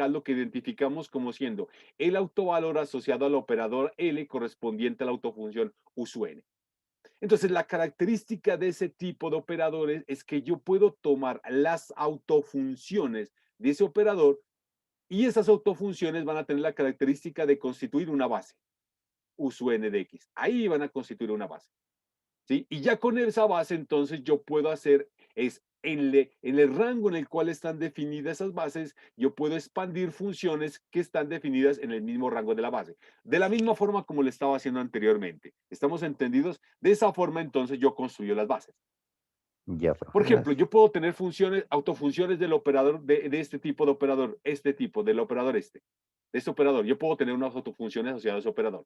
A: lo que identificamos como siendo el autovalor asociado al operador L correspondiente a la autofunción U sub n. Entonces, la característica de ese tipo de operadores es que yo puedo tomar las autofunciones de ese operador y esas autofunciones van a tener la característica de constituir una base, U sub n de x. Ahí van a constituir una base. ¿Sí? Y ya con esa base, entonces yo puedo hacer, es en el rango en el cual están definidas esas bases, yo puedo expandir funciones que están definidas en el mismo rango de la base. De la misma forma como lo estaba haciendo anteriormente. ¿Estamos entendidos? De esa forma, entonces, yo construyo las bases.
E: Ya, profe.
A: Por ejemplo, yo puedo tener funciones, autofunciones del operador, de este tipo de operador, del operador de este operador. Yo puedo tener unas autofunciones asociadas a ese operador.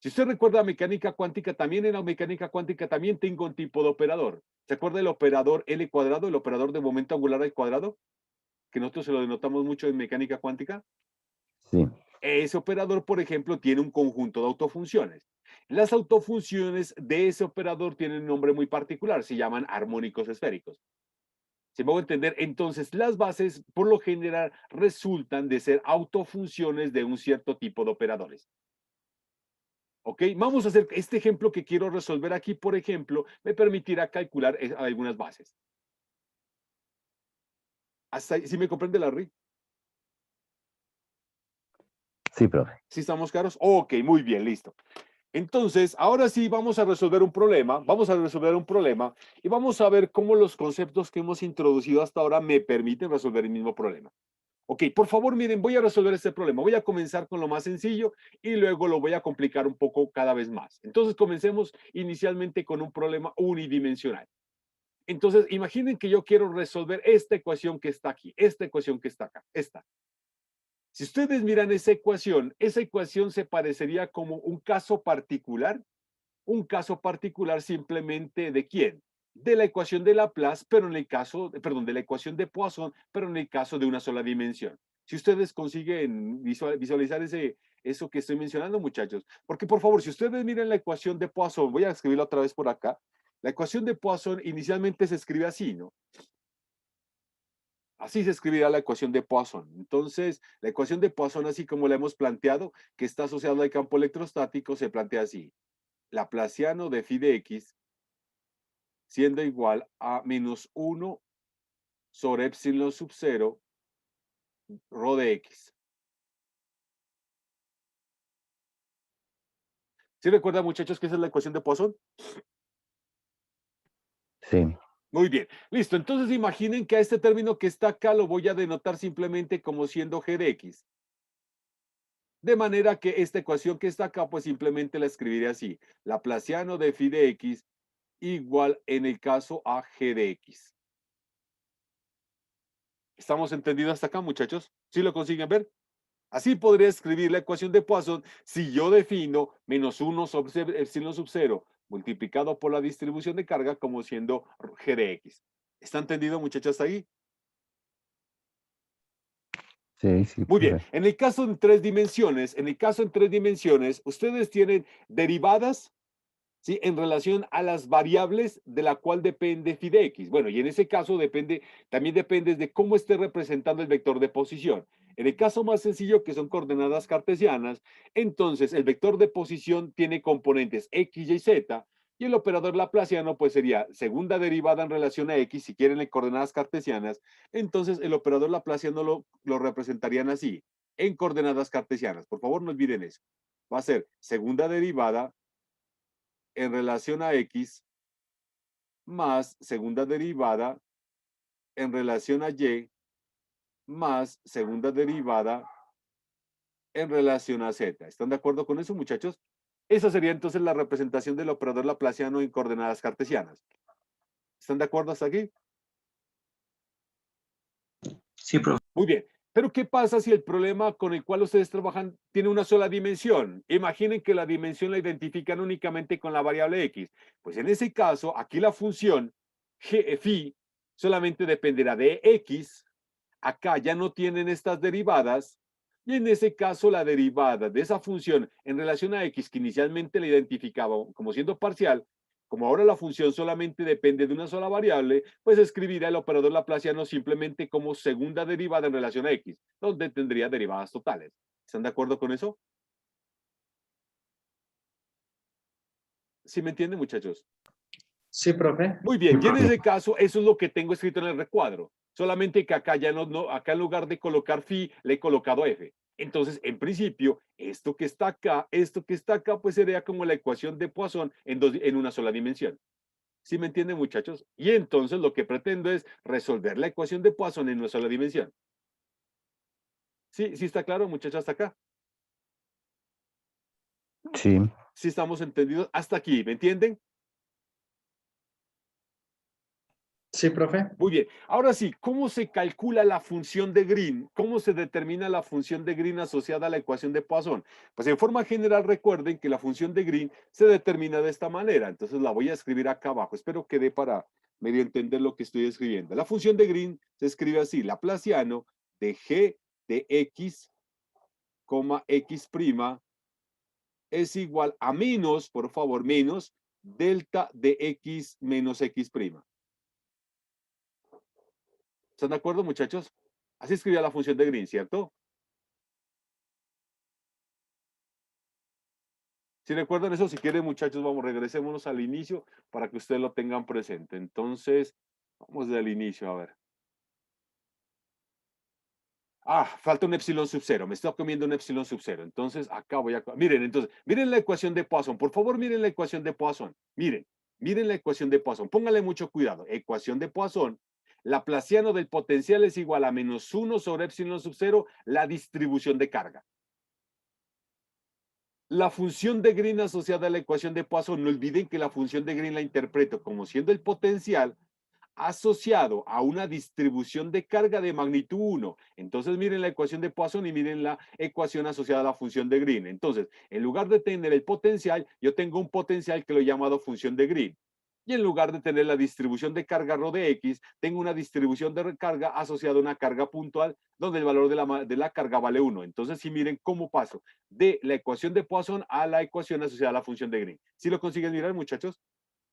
A: Si usted recuerda mecánica cuántica, también en la mecánica cuántica también tengo un tipo de operador. ¿Se acuerda del operador L cuadrado, el operador de momento angular al cuadrado? Que nosotros se lo denotamos mucho en mecánica cuántica.
E: Sí.
A: Ese operador, por ejemplo, tiene un conjunto de autofunciones. Las autofunciones de ese operador tienen un nombre muy particular, se llaman armónicos esféricos. ¿Se me va a entender? Entonces, las bases, por lo general, resultan de ser autofunciones de un cierto tipo de operadores. ¿Ok? Vamos a hacer este ejemplo que quiero resolver aquí, por ejemplo, me permitirá calcular algunas bases. ¿Hasta ahí? ¿Sí me comprende, Larry?
E: Sí, profe.
A: ¿Sí estamos claros? Ok, muy bien, listo. Entonces, ahora sí vamos a resolver un problema, y vamos a ver cómo los conceptos que hemos introducido hasta ahora me permiten resolver el mismo problema. Ok, por favor, miren, voy a resolver este problema. Voy a comenzar con lo más sencillo y luego lo voy a complicar un poco cada vez más. Entonces, comencemos inicialmente con un problema unidimensional. Entonces, imaginen que yo quiero resolver esta ecuación que está aquí, esta ecuación que está acá, esta. Si ustedes miran esa ecuación se parecería como un caso particular simplemente ¿de quién? De la ecuación de Laplace, pero en el caso, perdón, de la ecuación de Poisson, pero en el caso de una sola dimensión. Si ustedes consiguen visualizar eso que estoy mencionando, muchachos, porque por favor, si ustedes miran la ecuación de Poisson, voy a escribirla otra vez por acá, la ecuación de Poisson inicialmente se escribe así, ¿no? Así se escribirá la ecuación de Poisson. Entonces, la ecuación de Poisson, así como la hemos planteado, que está asociada al campo electrostático, se plantea así. Laplaciano de phi de x siendo igual a menos 1 sobre epsilon sub 0 rho de x. ¿Sí recuerdan, muchachos, que esa es la ecuación de Poisson?
E: Sí.
A: Muy bien, listo. Entonces imaginen que a este término que está acá lo voy a denotar simplemente como siendo g de x. De manera que esta ecuación que está acá, pues simplemente la escribiré así. Laplaciano de phi de x igual en el caso a g de x. ¿Estamos entendidos hasta acá, muchachos? ¿Sí lo consiguen ver? Así podría escribir la ecuación de Poisson si yo defino menos 1 sobre epsilon sub 0 multiplicado por la distribución de carga como siendo g de x. ¿Está entendido, muchachos, ahí?
E: Sí, sí,
A: Muy bien.
E: profe.
A: En el caso en tres dimensiones, ustedes tienen derivadas, ¿sí? En relación a las variables de la cual depende phi de x. Bueno, y en ese caso también depende de cómo esté representando el vector de posición. En el caso más sencillo, que son coordenadas cartesianas, entonces el vector de posición tiene componentes x, y, z, y el operador laplaciano pues sería segunda derivada en relación a x, si quieren en coordenadas cartesianas, entonces el operador laplaciano lo representarían así, en coordenadas cartesianas. Por favor, no olviden eso. Va a ser segunda derivada en relación a X más segunda derivada en relación a Y más segunda derivada en relación a Z. ¿Están de acuerdo con eso, muchachos? Esa sería entonces la representación del operador laplaciano en coordenadas cartesianas. ¿Están de acuerdo hasta aquí?
G: Sí, profe.
A: Muy bien. Pero ¿qué pasa si el problema con el cual ustedes trabajan tiene una sola dimensión? Imaginen que la dimensión la identifican únicamente con la variable X. Pues en ese caso, aquí la función phi solamente dependerá de X. Acá ya no tienen estas derivadas. Y en ese caso, la derivada de esa función en relación a X, que inicialmente la identificaba como siendo parcial, como ahora la función solamente depende de una sola variable, pues escribirá el operador laplaciano simplemente como segunda derivada en relación a X, donde tendría derivadas totales. ¿Están de acuerdo con eso? ¿Sí me entienden, muchachos?
B: Sí, profe.
A: Muy bien,
D: Sí,
A: y en
D: profe.
A: ese caso, eso es lo que tengo escrito en el recuadro. Solamente que acá ya acá en lugar de colocar phi, le he colocado f. Entonces, en principio, esto que está acá, pues sería como la ecuación de Poisson en una sola dimensión. ¿Sí me entienden, muchachos? Y entonces lo que pretendo es resolver la ecuación de Poisson en una sola dimensión. ¿Sí? ¿Sí está claro, muchachos, hasta acá?
E: Sí.
A: ¿Sí estamos entendidos hasta aquí? ¿Me entienden?
B: Sí, profe.
A: Muy bien. Ahora sí, ¿cómo se calcula la función de Green? ¿Cómo se determina la función de Green asociada a la ecuación de Poisson? Pues en forma general recuerden que la función de Green se determina de esta manera. Entonces la voy a escribir acá abajo. Espero que dé para medio entender lo que estoy escribiendo. La función de Green se escribe así: Laplaciano de G de X, X' es igual a menos, por favor, menos delta de X menos X'. ¿Están de acuerdo, muchachos? Así escribía la función de Green, ¿cierto? Si recuerdan eso, si quieren, muchachos, vamos, regresémonos al inicio para que ustedes lo tengan presente. Entonces, vamos del inicio, a ver. Falta un epsilon sub cero. Me estoy comiendo un epsilon sub cero. Entonces, acá voy a... Miren, entonces, miren la ecuación de Poisson. Por favor, miren la ecuación de Poisson. Miren la ecuación de Poisson. Pónganle mucho cuidado. Ecuación de Poisson. Laplaciano del potencial es igual a menos 1 sobre epsilon sub cero, la distribución de carga. La función de Green asociada a la ecuación de Poisson, no olviden que la función de Green la interpreto como siendo el potencial asociado a una distribución de carga de magnitud 1. Entonces miren la ecuación de Poisson y miren la ecuación asociada a la función de Green. Entonces, en lugar de tener el potencial, yo tengo un potencial que lo he llamado función de Green. Y en lugar de tener la distribución de carga ρ de X, tengo una distribución de carga asociada a una carga puntual donde el valor de la carga vale 1. Entonces, si miren cómo paso de la ecuación de Poisson a la ecuación asociada a la función de Green. ¿Sí lo consiguen mirar, muchachos?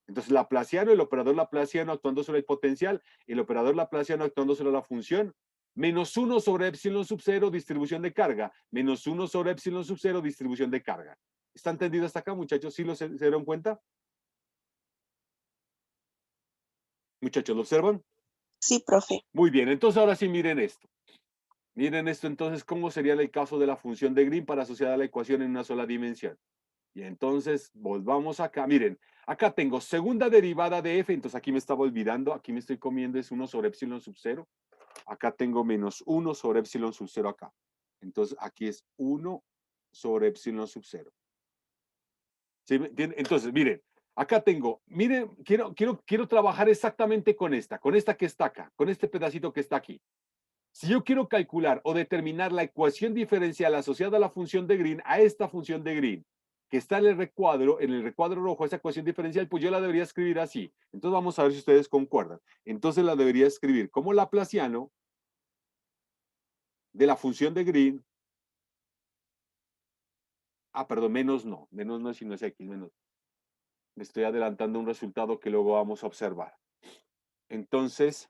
A: Entonces, Laplaciano, el operador Laplaciano actuando sobre el potencial, el operador Laplaciano actuando sobre la función, menos 1 sobre epsilon sub 0, distribución de carga, menos 1 sobre epsilon sub 0, distribución de carga. ¿Está entendido hasta acá, muchachos? ¿Sí se dieron cuenta? Muchachos, ¿lo observan?
H: Sí, profe.
A: Muy bien, entonces ahora sí miren esto. Miren esto entonces, ¿cómo sería el caso de la función de Green para asociar a la ecuación en una sola dimensión? Y entonces volvamos acá. Miren, acá tengo segunda derivada de f, entonces aquí me estaba olvidando, aquí me estoy comiendo es 1 sobre epsilon sub 0. Acá tengo menos 1 sobre epsilon sub 0 acá. Entonces aquí es 1 sobre epsilon sub 0. ¿Sí? Entonces, miren, acá tengo, miren, quiero trabajar exactamente con esta que está acá, con este pedacito que está aquí. Si yo quiero calcular o determinar la ecuación diferencial asociada a la función de Green, a esta función de Green, que está en el recuadro rojo, esa ecuación diferencial, pues yo la debería escribir así. Entonces vamos a ver si ustedes concuerdan. Entonces la debería escribir como Laplaciano de la función de Green. Perdón, menos no es sino es X, menos. Me estoy adelantando un resultado que luego vamos a observar. Entonces,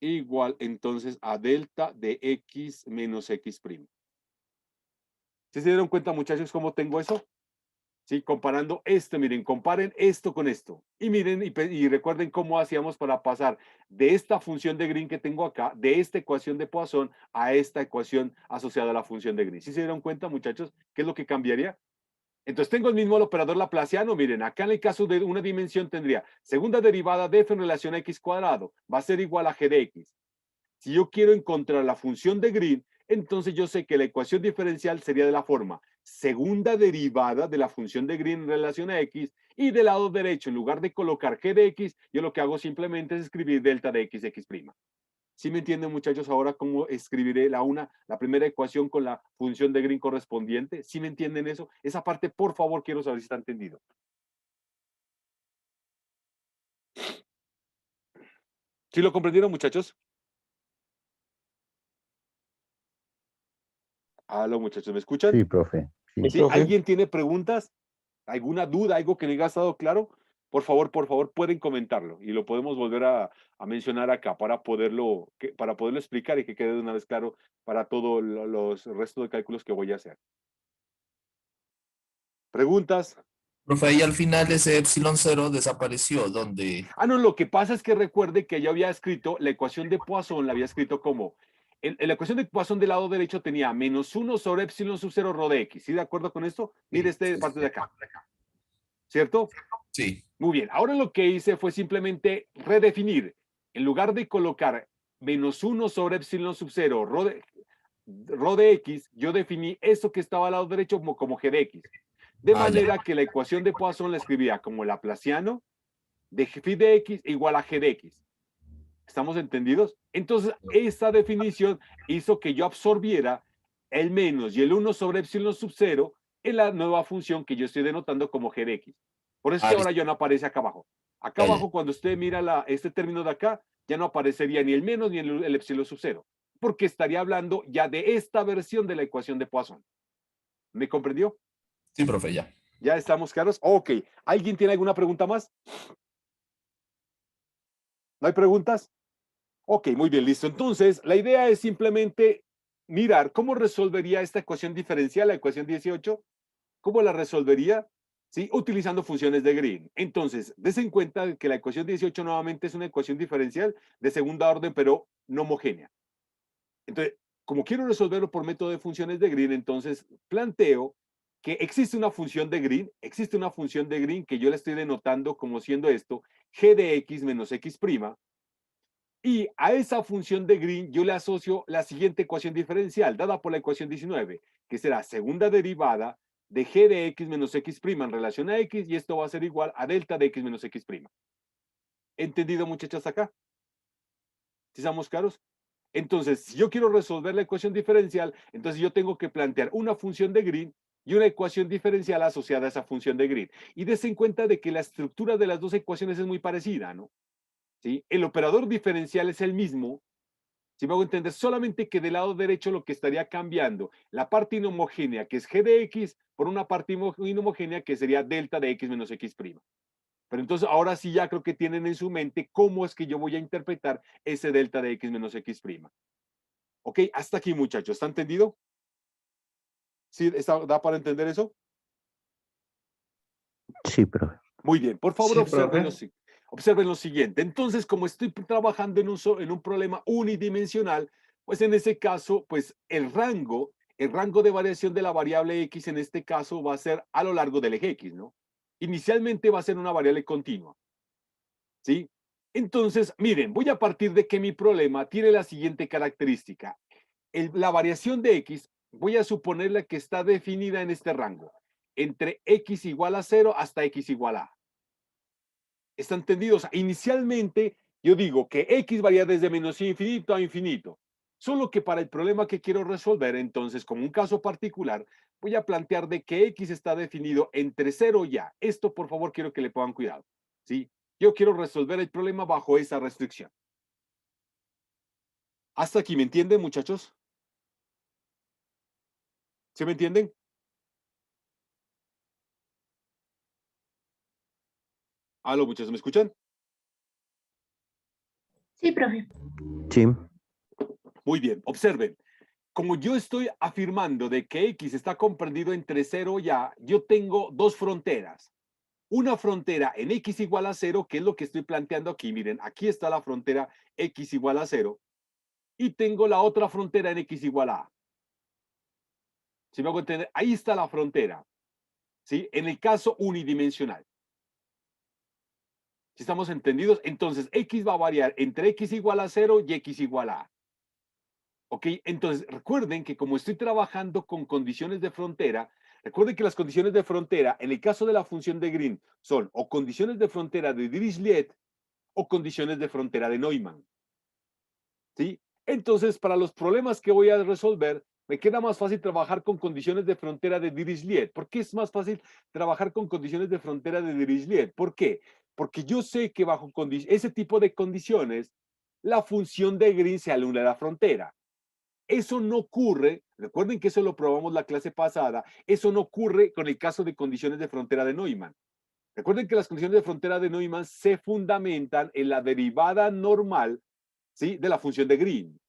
A: igual entonces a delta de X menos X'. ¿Sí se dieron cuenta, muchachos, cómo tengo eso? ¿sí? Comparando esto, miren, comparen esto con esto. Y miren, y recuerden cómo hacíamos para pasar de esta función de Green que tengo acá, de esta ecuación de Poisson, a esta ecuación asociada a la función de Green. ¿Sí se dieron cuenta, muchachos? ¿Qué es lo que cambiaría? Entonces tengo el mismo operador laplaciano, miren, acá en el caso de una dimensión tendría segunda derivada de f en relación a x cuadrado, va a ser igual a g de x. Si yo quiero encontrar la función de Green, entonces yo sé que la ecuación diferencial sería de la forma segunda derivada de la función de Green en relación a x, y del lado derecho, en lugar de colocar g de x, yo lo que hago simplemente es escribir delta de x, x'. ¿Sí me entienden, muchachos, ahora cómo escribiré la primera ecuación con la función de Green correspondiente? ¿Sí me entienden eso? Esa parte, por favor, quiero saber si está entendido. ¿Sí lo comprendieron, muchachos? Aló, muchachos, ¿me escuchan?
E: Sí, profe. Sí.
G: Sí,
A: ¿Sí?
G: profe.
A: ¿Alguien tiene preguntas? ¿Alguna duda? ¿Algo que no haya estado claro? Por favor, pueden comentarlo y lo podemos volver a mencionar acá para poderlo explicar y que quede de una vez claro para todos los restos de cálculos que voy a hacer. ¿Preguntas?
H: Profe, ahí al final ese epsilon cero desapareció, donde...
A: No, lo que pasa es que recuerde que yo había escrito la ecuación de Poisson, la había escrito como, en la ecuación de Poisson del lado derecho tenía -1 sobre epsilon sub 0 rho de x. ¿Sí de acuerdo con esto? Mire esta parte de acá. ¿Cierto?
H: Sí.
A: Muy bien. Ahora lo que hice fue simplemente redefinir. En lugar de colocar -1 sobre epsilon sub 0 rho de x, yo definí eso que estaba al lado derecho como g de x. De manera que la ecuación de Poisson la escribía como laplaciano de phi de x igual a g de x. ¿Estamos entendidos? Entonces, esta definición hizo que yo absorbiera el menos y el 1 sobre epsilon sub 0 en la nueva función que yo estoy denotando como g de x. Por eso es que ahora ya no aparece acá abajo. Acá abajo, cuando usted mira este término de acá, ya no aparecería ni el menos ni el epsilon sub 0, porque estaría hablando ya de esta versión de la ecuación de Poisson. ¿Me comprendió?
H: Sí, profe, ya.
A: ¿Ya estamos claros? Ok. ¿Alguien tiene alguna pregunta más? ¿No hay preguntas? Ok, muy bien, listo. Entonces, la idea es simplemente mirar cómo resolvería esta ecuación diferencial, la ecuación 18, cómo la resolvería, ¿sí? Utilizando funciones de Green. Entonces, des en cuenta que la ecuación 18 nuevamente es una ecuación diferencial de segunda orden, pero no homogénea. Entonces, como quiero resolverlo por método de funciones de Green, entonces planteo que existe una función de Green que yo le estoy denotando como siendo esto, g de x menos x', y a esa función de Green yo le asocio la siguiente ecuación diferencial, dada por la ecuación 19, que será segunda derivada de g de x menos x' en relación a x, y esto va a ser igual a delta de x menos x'. ¿Entendido, muchachos, acá? ¿Sí estamos claros? Entonces, si yo quiero resolver la ecuación diferencial, entonces yo tengo que plantear una función de Green y una ecuación diferencial asociada a esa función de Green. Y des en cuenta de que la estructura de las dos ecuaciones es muy parecida, ¿no? ¿Sí? El operador diferencial es el mismo, si me hago entender, solamente que del lado derecho lo que estaría cambiando, la parte inhomogénea, que es g de x, por una parte inhomogénea, que sería delta de x menos x'. Pero entonces ahora sí ya creo que tienen en su mente cómo es que yo voy a interpretar ese delta de x menos x'. Ok, hasta aquí, muchachos, ¿está entendido? ¿Sí da para entender eso?
E: Sí, profe.
A: Muy bien, por favor,
B: Sí,
A: observen lo siguiente. Entonces, como estoy trabajando en un problema unidimensional, pues en ese caso, pues el rango de variación de la variable x en este caso va a ser a lo largo del eje x, ¿no? Inicialmente va a ser una variable continua, ¿sí? Entonces, miren, voy a partir de que mi problema tiene la siguiente característica. La variación de x, voy a suponerla que está definida en este rango, entre x igual a 0 hasta x igual a. ¿Está entendido? O sea, inicialmente yo digo que x varía desde menos infinito a infinito. Solo que para el problema que quiero resolver, entonces, como un caso particular, voy a plantear de que x está definido entre 0 y a. Esto, por favor, quiero que le pongan cuidado. ¿Sí? Yo quiero resolver el problema bajo esa restricción. Hasta aquí, ¿me entienden, muchachos? ¿Sí me entienden? Aló, muchachos, ¿me escuchan?
I: Sí, profe.
E: Sí.
A: Muy bien, observen. como yo estoy afirmando de que X está comprendido entre 0 y A, yo tengo dos fronteras. Una frontera en X igual a 0, que es lo que estoy planteando aquí. Miren, aquí está la frontera X igual a 0. Y tengo la otra frontera en X igual a A. ¿Sí me hago entender? Ahí está la frontera. ¿Sí? En el caso unidimensional. ¿Sí estamos entendidos? Entonces, X va a variar entre X igual a 0 y X igual a A. ¿Ok? Entonces, recuerden que como estoy trabajando con condiciones de frontera, recuerden que las condiciones de frontera, en el caso de la función de Green, son o condiciones de frontera de Dirichlet o condiciones de frontera de Neumann. ¿Sí? Entonces, para los problemas que voy a resolver, me queda más fácil trabajar con condiciones de frontera de Dirichlet. ¿Por qué es más fácil trabajar con condiciones de frontera de Dirichlet? ¿Por qué? Porque yo sé que bajo ese tipo de condiciones, la función de Green se anula la frontera. Eso no ocurre, recuerden que eso lo probamos la clase pasada, eso no ocurre con el caso de condiciones de frontera de Neumann. Recuerden que las condiciones de frontera de Neumann se fundamentan en la derivada normal, ¿sí?, de la función de Green.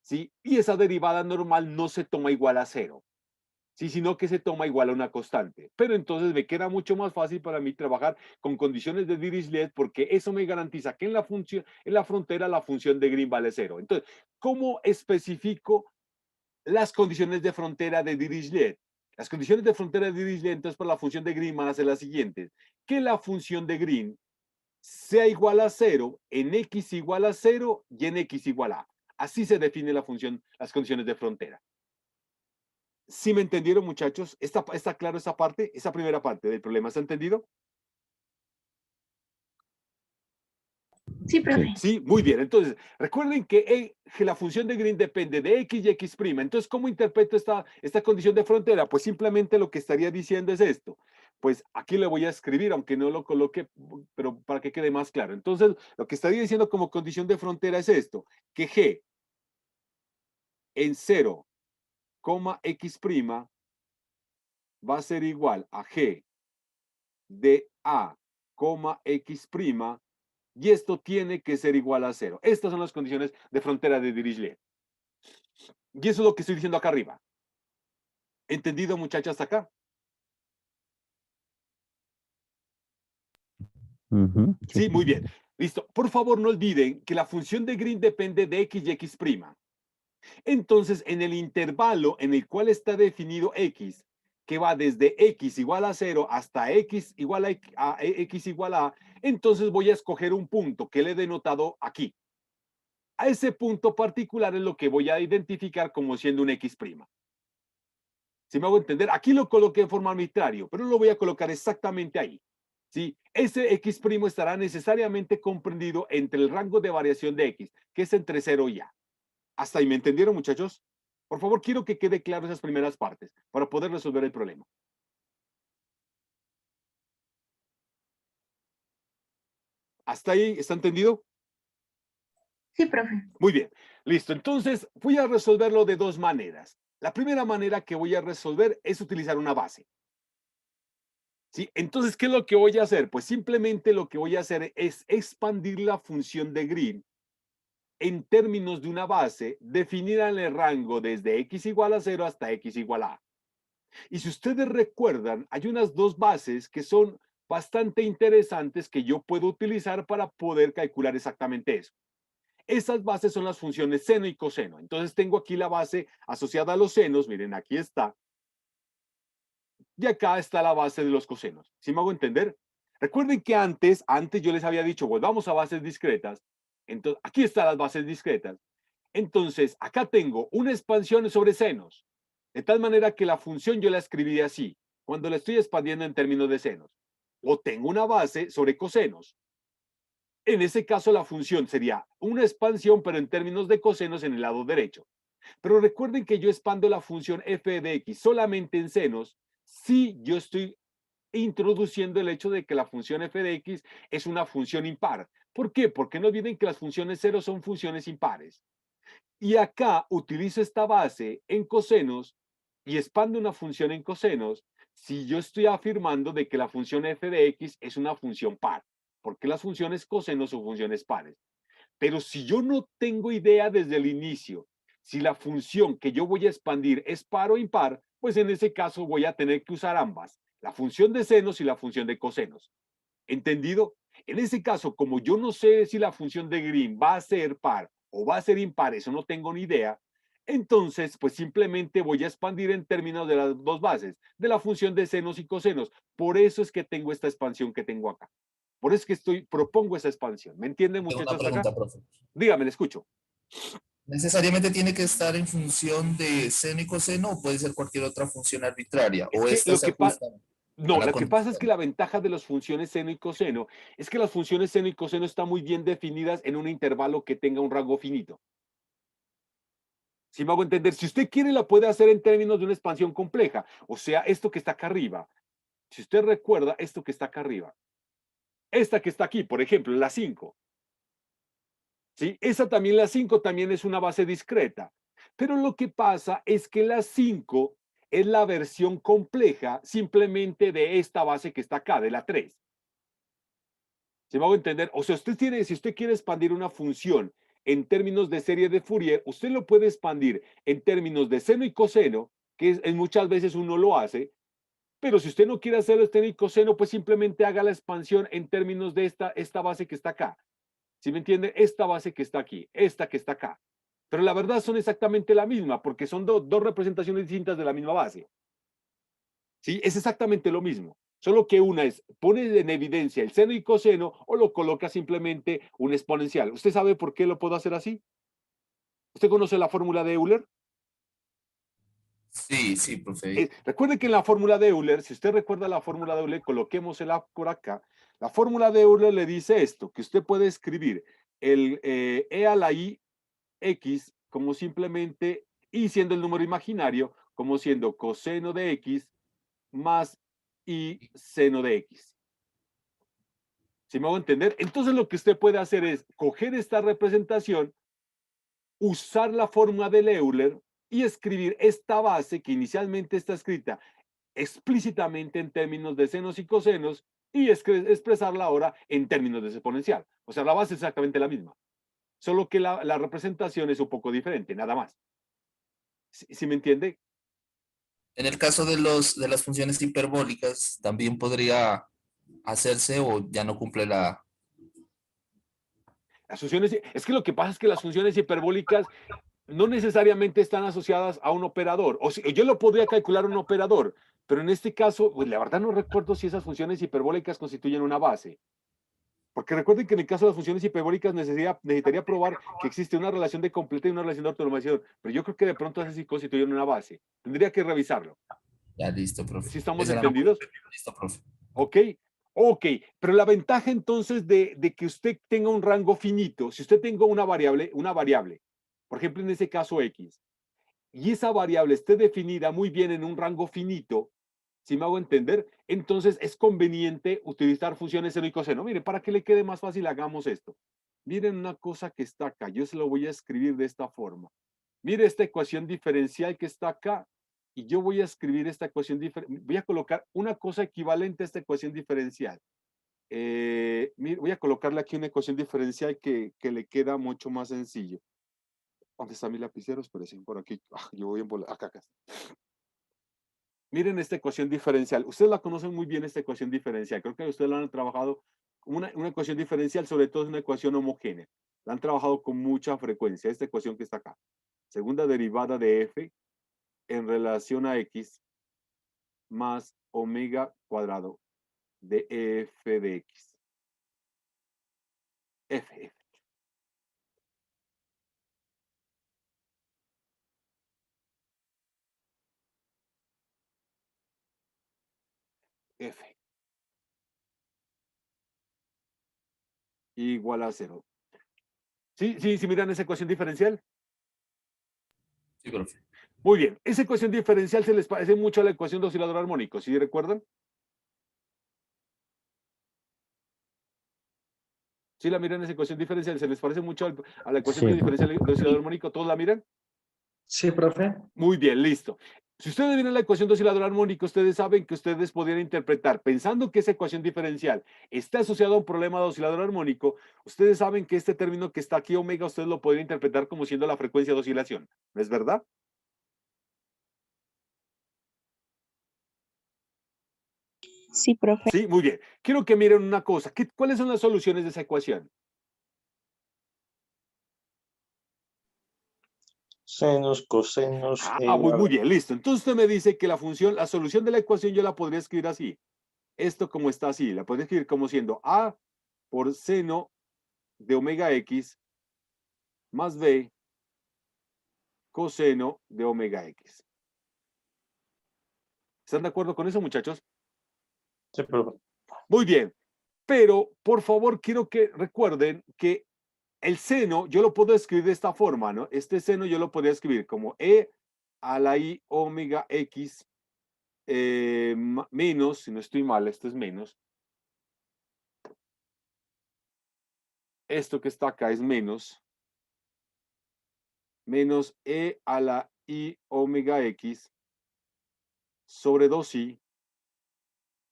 A: ¿Sí? Y esa derivada normal no se toma igual a 0, ¿sí?, sino que se toma igual a una constante. Pero entonces me queda mucho más fácil para mí trabajar con condiciones de Dirichlet porque eso me garantiza que en la frontera la función de Green vale 0. Entonces, ¿cómo especifico las condiciones de frontera de Dirichlet? Las condiciones de frontera de Dirichlet, entonces, para la función de Green van a ser las siguientes: que la función de Green sea igual a 0 en X igual a 0 y en X igual a. Así se define la función, las condiciones de frontera. ¿Sí me entendieron, muchachos? ¿Está claro esa parte? Esa primera parte del problema, ¿se ha entendido?
I: Sí, profe.
A: Sí, muy bien. Entonces, recuerden que la función de Green depende de X y X'. Entonces, ¿cómo interpreto esta condición de frontera? Pues simplemente lo que estaría diciendo es esto. Pues aquí le voy a escribir, aunque no lo coloque, pero para que quede más claro. Entonces, lo que estaría diciendo como condición de frontera es esto, que G en 0, X' va a ser igual a G de A, X', y esto tiene que ser igual a 0. Estas son las condiciones de frontera de Dirichlet. Y eso es lo que estoy diciendo acá arriba. ¿Entendido, muchachos, hasta acá? Sí, muy bien. Listo. Por favor, no olviden que la función de Green depende de X y X'. Entonces, en el intervalo en el cual está definido X, que va desde X igual a 0 hasta X igual a X igual a, entonces voy a escoger un punto que le he denotado aquí. A ese punto particular es lo que voy a identificar como siendo un X'. ¿Sí me hago entender? Aquí lo coloqué de forma arbitraria, pero lo voy a colocar exactamente ahí. ¿Sí? Ese X' estará necesariamente comprendido entre el rango de variación de X, que es entre 0 y A. ¿Hasta ahí me entendieron, muchachos? Por favor, quiero que quede claro esas primeras partes para poder resolver el problema. ¿Hasta ahí está entendido?
I: Sí, profe.
A: Muy bien, listo. Entonces, voy a resolverlo de dos maneras. La primera manera que voy a resolver es utilizar una base. ¿Sí? Entonces, ¿qué es lo que voy a hacer? Pues simplemente lo que voy a hacer es expandir la función de Green en términos de una base definida en el rango desde X igual a 0 hasta X igual a. Y si ustedes recuerdan, hay unas dos bases que son bastante interesantes que yo puedo utilizar para poder calcular exactamente eso. Esas bases son las funciones seno y coseno. Entonces tengo aquí la base asociada a los senos, miren, aquí está. Y acá está la base de los cosenos. ¿Sí me hago entender? Recuerden que antes yo les había dicho, volvamos a bases discretas. Entonces, aquí están las bases discretas. Entonces, acá tengo una expansión sobre senos. De tal manera que la función yo la escribí así, cuando la estoy expandiendo en términos de senos. O tengo una base sobre cosenos. En ese caso, la función sería una expansión, pero en términos de cosenos en el lado derecho. Pero recuerden que yo expando la función f de x solamente en senos si yo estoy introduciendo el hecho de que la función f de x es una función impar. ¿Por qué? Porque no olviden que las funciones cero son funciones impares. Y acá utilizo esta base en cosenos y expando una función en cosenos si yo estoy afirmando de que la función f de x es una función par, porque las funciones cosenos son funciones pares. Pero si yo no tengo idea desde el inicio Si la función que yo voy a expandir es par o impar, pues en ese caso voy a tener que usar ambas, la función de senos y la función de cosenos. ¿Entendido? En ese caso, como yo no sé si la función de Green va a ser par o va a ser impar, eso no tengo ni idea, entonces pues simplemente voy a expandir en términos de las dos bases, de la función de senos y cosenos. Por eso es que tengo esta expansión que tengo acá. Por eso es que propongo esa expansión. ¿Me entienden,
H: Tengo
A: muchachos,
H: una
A: hasta acá?
H: pregunta, profe.
A: Dígame, le escucho.
H: ¿Necesariamente tiene que estar en función de seno y coseno o puede ser cualquier otra función arbitraria?
A: Es
H: ¿O
A: que
H: esta
A: lo
H: se
A: que pasa...
H: ajusta
A: No,
H: a la
A: lo que pasa es que
H: condición?
A: la ventaja de las funciones seno y coseno es que las funciones seno y coseno están muy bien definidas en un intervalo que tenga un rango finito. Si me hago entender, si usted quiere la puede hacer en términos de una expansión compleja, o sea, esto que está acá arriba. Si usted recuerda esto que está acá arriba, esta que está aquí, por ejemplo, la 5. ¿Sí? Esa también, la 5 también es una base discreta. Pero lo que pasa es que la 5 es la versión compleja simplemente de esta base que está acá, de la 3. ¿Se me hago entender? O sea, si usted quiere expandir una función en términos de serie de Fourier, usted lo puede expandir en términos de seno y coseno, que muchas veces uno lo hace, pero si usted no quiere hacerlo en seno y coseno, pues simplemente haga la expansión en términos de esta base que está acá. ¿Sí me entiende? Esta base que está aquí, esta que está acá. Pero la verdad son exactamente la misma, porque son dos representaciones distintas de la misma base. ¿Sí? Es exactamente lo mismo. Solo que una es, pone en evidencia el seno y coseno o lo coloca simplemente un exponencial. ¿Usted sabe por qué lo puedo hacer así? ¿Usted conoce la fórmula de Euler?
H: Sí, sí, profe.
A: Recuerde que en la fórmula de Euler, si usted recuerda la fórmula de Euler, coloquémosla por acá. La fórmula de Euler le dice esto, que usted puede escribir el e a la i x como simplemente, y siendo el número imaginario, como siendo coseno de x más y seno de x. ¿Sí me hago entender? Entonces lo que usted puede hacer es coger esta representación, usar la fórmula de Euler y escribir esta base que inicialmente está escrita explícitamente en términos de senos y cosenos y expresarla ahora en términos de exponencial. O sea, la base es exactamente la misma, solo que la representación es un poco diferente, nada más. ¿Sí me entiende?
H: En el caso de las funciones hiperbólicas, también podría hacerse o ya no cumple la...
A: Las funciones, es que lo que pasa es que las funciones hiperbólicas no necesariamente están asociadas a un operador. O si, yo lo podría calcular un operador, pero en este caso, pues la verdad no recuerdo si esas funciones hiperbólicas constituyen una base. Porque recuerden que en el caso de las funciones hiperbólicas necesitaría probar que existe una relación de completa y una relación de autonormación, pero yo creo que de pronto esas sí constituyen una base. Tendría que revisarlo.
H: Ya, listo, profe.
A: ¿Sí estamos
H: Esa era mi
A: entendidos?
H: pregunta. Listo, profe.
A: ¿Ok? Ok, pero la ventaja entonces de que usted tenga un rango finito, si usted tenga una variable, por ejemplo en ese caso X, y esa variable esté definida muy bien en un rango finito, si me hago entender, entonces es conveniente utilizar funciones seno y coseno. Mire, para que le quede más fácil, hagamos esto. Miren una cosa que está acá, yo se lo voy a escribir de esta forma. Mire esta ecuación diferencial que está acá, y yo voy a escribir esta ecuación diferencial, voy a colocar una cosa equivalente a esta ecuación diferencial. Voy a colocarle aquí una ecuación diferencial que le queda mucho más sencillo. ¿Dónde están mis lapiceros? Parecen por aquí. Yo voy en acá, acá. Miren esta ecuación diferencial. Ustedes la conocen muy bien, esta ecuación diferencial. Creo que ustedes la han trabajado. Una ecuación diferencial, sobre todo, es una ecuación homogénea. La han trabajado con mucha frecuencia. Esta ecuación que está acá. Segunda derivada de f en relación a x más omega cuadrado de f de x. F. F igual a 0. ¿Sí, miran esa ecuación diferencial?
H: Sí, profe.
A: Muy bien. Esa ecuación diferencial se les parece mucho a la ecuación de oscilador armónico, ¿sí recuerdan? ¿Sí la miran esa ecuación diferencial? ¿Se les parece mucho a la ecuación
G: Sí.
A: diferencial de oscilador armónico? ¿Todos la miran?
B: Sí, profe.
A: Muy bien, listo. Si ustedes vienen la ecuación de oscilador armónico, ustedes saben que ustedes podrían interpretar, pensando que esa ecuación diferencial está asociada a un problema de oscilador armónico, ustedes saben que este término que está aquí, omega, ustedes lo podrían interpretar como siendo la frecuencia de oscilación. ¿No es verdad?
I: Sí, profe.
A: Sí, muy bien. Quiero que miren una cosa. ¿Cuáles son las soluciones de esa ecuación?
F: Senos, cosenos.
A: Muy bien, listo. Entonces usted me dice que la solución de la ecuación yo la podría escribir así. Esto como está así, la podría escribir como siendo A por seno de omega X más B coseno de omega X. ¿Están de acuerdo con eso, muchachos?
F: Sí, profe.
A: Muy bien. Pero, por favor, quiero que recuerden que el seno yo lo puedo escribir de esta forma, ¿no? Este seno yo lo podría escribir como E a la I omega X menos, si no estoy mal, esto es menos. Esto que está acá es menos E a la I omega X sobre 2i.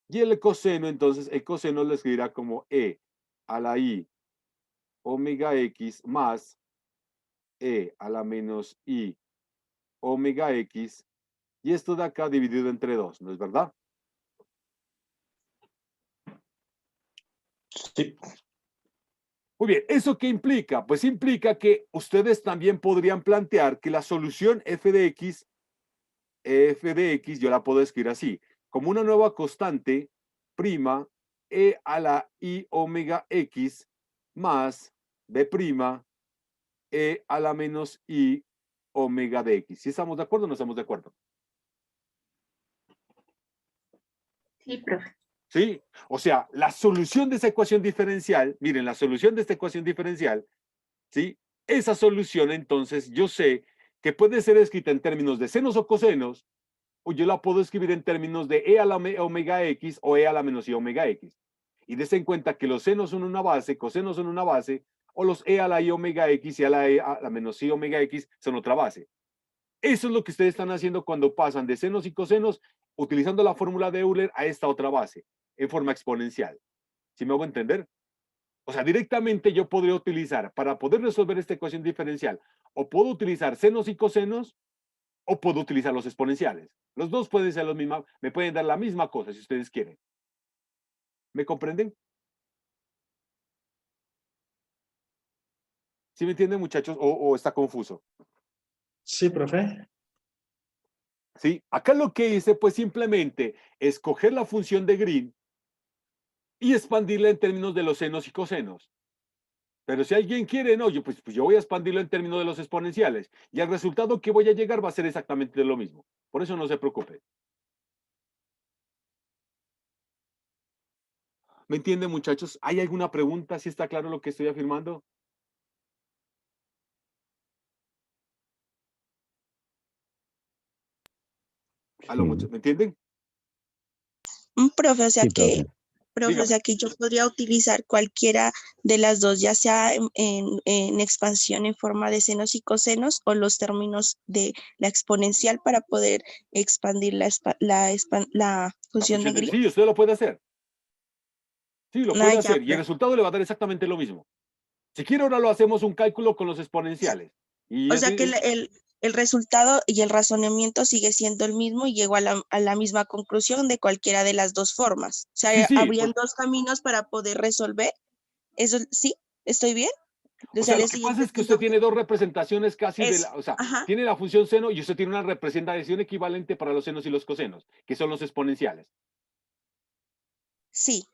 A: Y el coseno, entonces, el coseno lo escribirá como E a la I omega X más E a la menos I omega X. Y esto de acá dividido entre 2, ¿no es verdad?
F: Sí.
A: Muy bien, ¿eso qué implica? Pues implica que ustedes también podrían plantear que la solución f de x, yo la puedo escribir así, como una nueva constante prima e a la i omega x más b prima e a la menos i omega de x. ¿Sí estamos de acuerdo o no estamos de acuerdo?
I: Sí, profe.
A: ¿Sí? O sea, la solución de esa ecuación diferencial, miren, la solución de esta ecuación diferencial, ¿sí? Esa solución, entonces, yo sé que puede ser escrita en términos de senos o cosenos, o yo la puedo escribir en términos de e a la omega x o e a la menos i omega x. Y des en cuenta que los senos son una base, cosenos son una base, o los e a la i omega x y a la menos i omega x son otra base. Eso es lo que ustedes están haciendo cuando pasan de senos y cosenos utilizando la fórmula de Euler a esta otra base en forma exponencial. ¿Sí me hago entender? O sea, directamente yo podría utilizar, para poder resolver esta ecuación diferencial, o puedo utilizar senos y cosenos, o puedo utilizar los exponenciales. Los dos pueden ser los mismos, me pueden dar la misma cosa si ustedes quieren. ¿Me comprenden? ¿Sí me entienden, muchachos? ¿O está confuso?
B: Sí, profe.
A: ¿Sí? Acá lo que hice, pues simplemente escoger la función de Green y expandirla en términos de los senos y cosenos. Pero si alguien quiere, no, pues yo voy a expandirlo en términos de los exponenciales. Y el resultado que voy a llegar va a ser exactamente lo mismo. Por eso no se preocupe. ¿Me entienden, muchachos? ¿Hay alguna pregunta? ¿Si está claro lo que estoy afirmando? ¿Me entienden?
I: Profe, o sea
E: Sí,
I: que,
E: profe.
I: profe, o
A: Dígame.
I: sea que yo podría utilizar cualquiera de las dos, ya sea en expansión en forma de senos y cosenos o los términos de la exponencial para poder expandir la función de Green.
A: Sí, usted lo puede hacer. Sí, lo
I: Ah,
A: puede
I: ya,
A: hacer. Y el resultado le va a dar exactamente lo mismo. Si quiere, ahora lo hacemos un cálculo con los exponenciales. Y
I: o sea que el resultado y el razonamiento sigue siendo el mismo y llego a la misma conclusión de cualquiera de las dos formas. O sea,
A: sí,
I: habrían dos caminos para poder resolver. ¿Eso sí? ¿Estoy bien?
A: O sea, lo que pasa es que usted tiene dos representaciones casi de la, o sea,
I: ajá.
A: tiene la función seno y usted tiene una representación equivalente para los senos y los cosenos, que son los exponenciales.
I: Sí.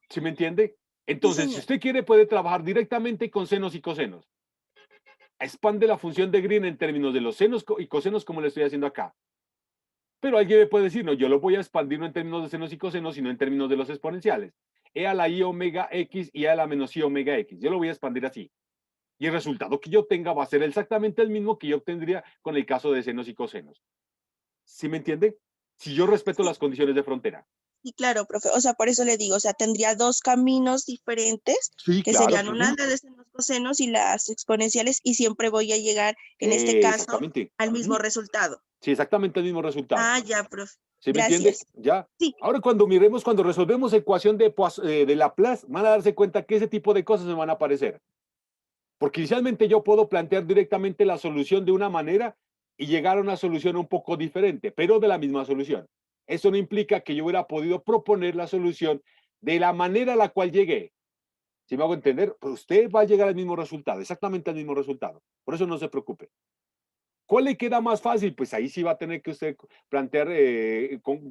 A: ¿Sí me entiende? Entonces, si
I: señor.
A: usted quiere, puede trabajar directamente con senos y cosenos. Expande la función de Green en términos de los senos y cosenos, como le estoy haciendo acá. Pero alguien me puede decir, no, yo lo voy a expandir no en términos de senos y cosenos, sino en términos de los exponenciales. E a la i omega x y a la menos i omega x. Yo lo voy a expandir así. Y el resultado que yo tenga va a ser exactamente el mismo que yo obtendría con el caso de senos y cosenos. ¿Sí me entiende? Si yo respeto las condiciones de frontera.
I: Sí, claro, profe. O sea, por eso le digo, o sea, tendría dos caminos diferentes,
A: Sí,
I: que
A: claro.
I: serían una de los cosenos y las exponenciales, y siempre voy a llegar, en este caso,
A: Exactamente.
I: al mismo resultado.
A: Sí, exactamente el mismo resultado.
I: Ah, ya, profe.
A: ¿Sí me entiende?
I: Gracias.
A: Ya.
I: Sí.
A: Ahora cuando resolvemos ecuación de Laplace, van a darse cuenta que ese tipo de cosas me van a aparecer. Porque inicialmente yo puedo plantear directamente la solución de una manera y llegar a una solución un poco diferente, pero de la misma solución. Eso no implica que yo hubiera podido proponer la solución de la manera a la cual llegué. ¿Sí me hago entender? Pues usted va a llegar al mismo resultado, exactamente al mismo resultado. Por eso no se preocupe. ¿Cuál le queda más fácil? Pues ahí sí va a tener que usted plantear,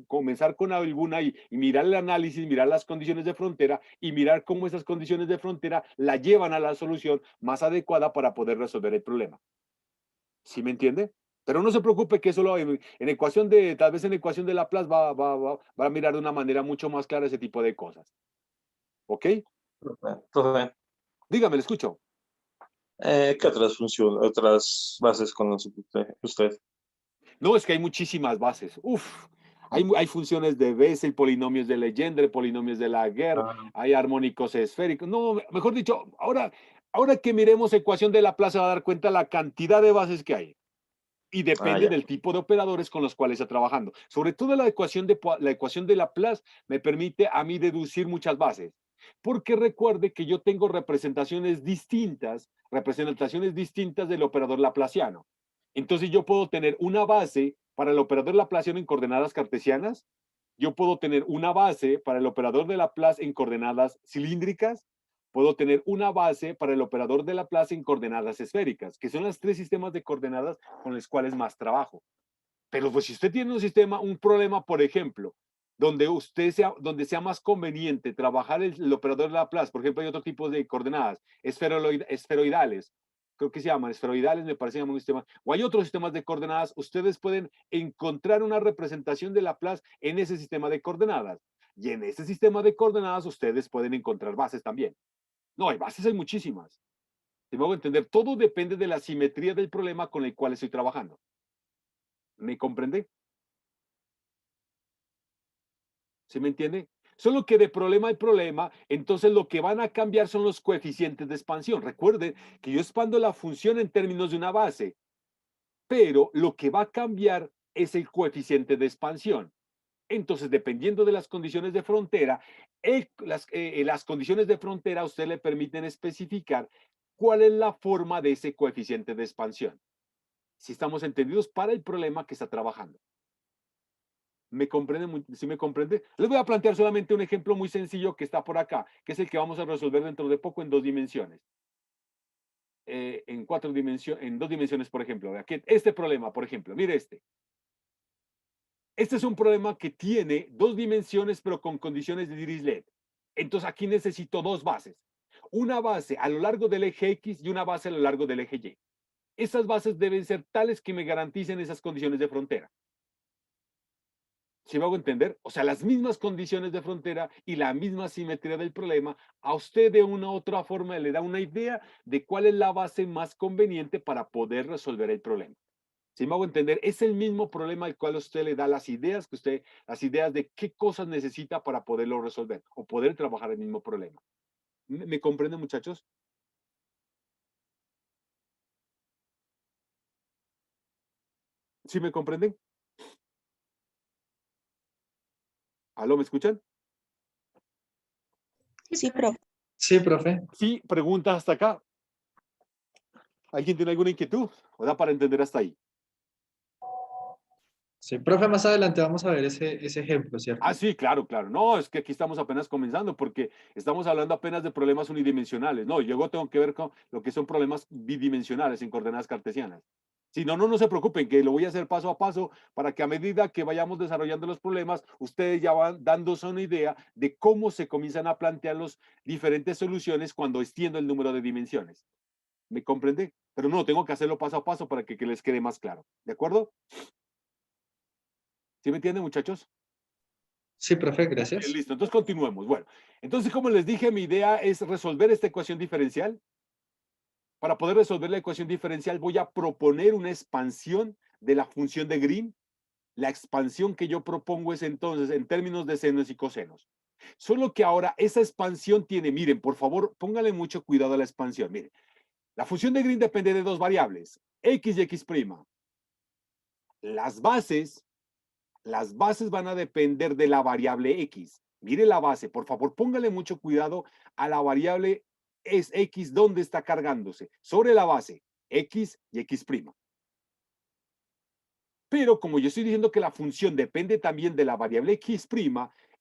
A: comenzar con alguna y mirar el análisis, mirar las condiciones de frontera y mirar cómo esas condiciones de frontera la llevan a la solución más adecuada para poder resolver el problema. ¿Sí me entiende? Pero no se preocupe que solo en ecuación tal vez en ecuación de Laplace va a mirar de una manera mucho más clara ese tipo de cosas. ¿Ok?
F: Profe,
A: Dígame, le escucho.
F: ¿qué otras bases conoce usted?
A: No, es que hay muchísimas bases. Uf, hay funciones de Bessel, polinomios de Legendre, polinomios de Laguerre, hay armónicos esféricos. No, mejor dicho, ahora que miremos ecuación de Laplace, va a dar cuenta la cantidad de bases que hay. Y depende
F: Ya.
A: del tipo de operadores con los cuales está trabajando. Sobre todo la ecuación de Laplace me permite a mí deducir muchas bases. Porque recuerde que yo tengo representaciones distintas del operador laplaciano. Entonces yo puedo tener una base para el operador laplaciano en coordenadas cartesianas, yo puedo tener una base para el operador de Laplace en coordenadas cilíndricas, puedo tener una base para el operador de Laplace en coordenadas esféricas, que son los tres sistemas de coordenadas con los cuales más trabajo. Pero pues si usted tiene un problema, por ejemplo, donde sea más conveniente trabajar el operador de Laplace, por ejemplo, hay otro tipo de coordenadas, esferoidales, creo que se llaman esferoidales, me parece que llaman un sistema, o hay otros sistemas de coordenadas, ustedes pueden encontrar una representación de Laplace en ese sistema de coordenadas. Y en ese sistema de coordenadas ustedes pueden encontrar bases también. No, hay bases, hay muchísimas. Te voy a entender, todo depende de la simetría del problema con el cual estoy trabajando. ¿Me comprende? ¿Sí me entiende? Solo que de problema hay problema, entonces lo que van a cambiar son los coeficientes de expansión. Recuerden que yo expando la función en términos de una base, pero lo que va a cambiar es el coeficiente de expansión. Entonces, dependiendo de las condiciones de frontera, las condiciones de frontera a usted le permiten especificar cuál es la forma de ese coeficiente de expansión. Si estamos entendidos para el problema que está trabajando. ¿Me comprende? ¿Sí me comprende? Les voy a plantear solamente un ejemplo muy sencillo que está por acá, que es el que vamos a resolver dentro de poco en 2 dimensiones. En 4 dimensiones, en 2 dimensiones, por ejemplo. Aquí, este problema, por ejemplo, mire este. Este es un problema que tiene 2 dimensiones, pero con condiciones de Dirichlet. Entonces aquí necesito 2 bases. Una base a lo largo del eje X y una base a lo largo del eje Y. Esas bases deben ser tales que me garanticen esas condiciones de frontera. ¿Sí me hago entender? O sea, las mismas condiciones de frontera y la misma simetría del problema, a usted de una u otra forma le da una idea de cuál es la base más conveniente para poder resolver el problema. ¿Sí me hago entender? Es el mismo problema al cual usted le da las ideas de qué cosas necesita para poderlo resolver o poder trabajar el mismo problema. ¿Me comprenden, muchachos? ¿Sí me comprenden? ¿Aló, me escuchan?
I: Sí, profe.
B: Sí, profe.
A: Sí, preguntas hasta acá. ¿Alguien tiene alguna inquietud? ¿O da para entender hasta ahí?
B: Sí, profe, más adelante vamos a ver ese ejemplo, ¿cierto?
A: Ah, sí, claro, claro. No, es que aquí estamos apenas comenzando porque estamos hablando apenas de problemas unidimensionales. No, yo tengo que ver con lo que son problemas bidimensionales en coordenadas cartesianas. Si no, no se preocupen, que lo voy a hacer paso a paso para que a medida que vayamos desarrollando los problemas, ustedes ya van dándose una idea de cómo se comienzan a plantear las diferentes soluciones cuando extiendo el número de dimensiones. ¿Me comprende? Pero no, tengo que hacerlo paso a paso para que les quede más claro. ¿De acuerdo? ¿Sí me entienden, muchachos?
B: Sí, profe, gracias.
A: Listo, entonces continuemos. Bueno, entonces como les dije, mi idea es resolver esta ecuación diferencial. Para poder resolver la ecuación diferencial voy a proponer una expansión de la función de Green. La expansión que yo propongo es entonces en términos de senos y cosenos. Solo que ahora esa expansión tiene, miren, por favor, pónganle mucho cuidado a la expansión. Miren, la función de Green depende de 2 variables, x y x'. Las bases van a depender de la variable X. Mire la base, por favor, póngale mucho cuidado a la variable es X, ¿dónde está cargándose? Sobre la base, X y X'. Pero como yo estoy diciendo que la función depende también de la variable X',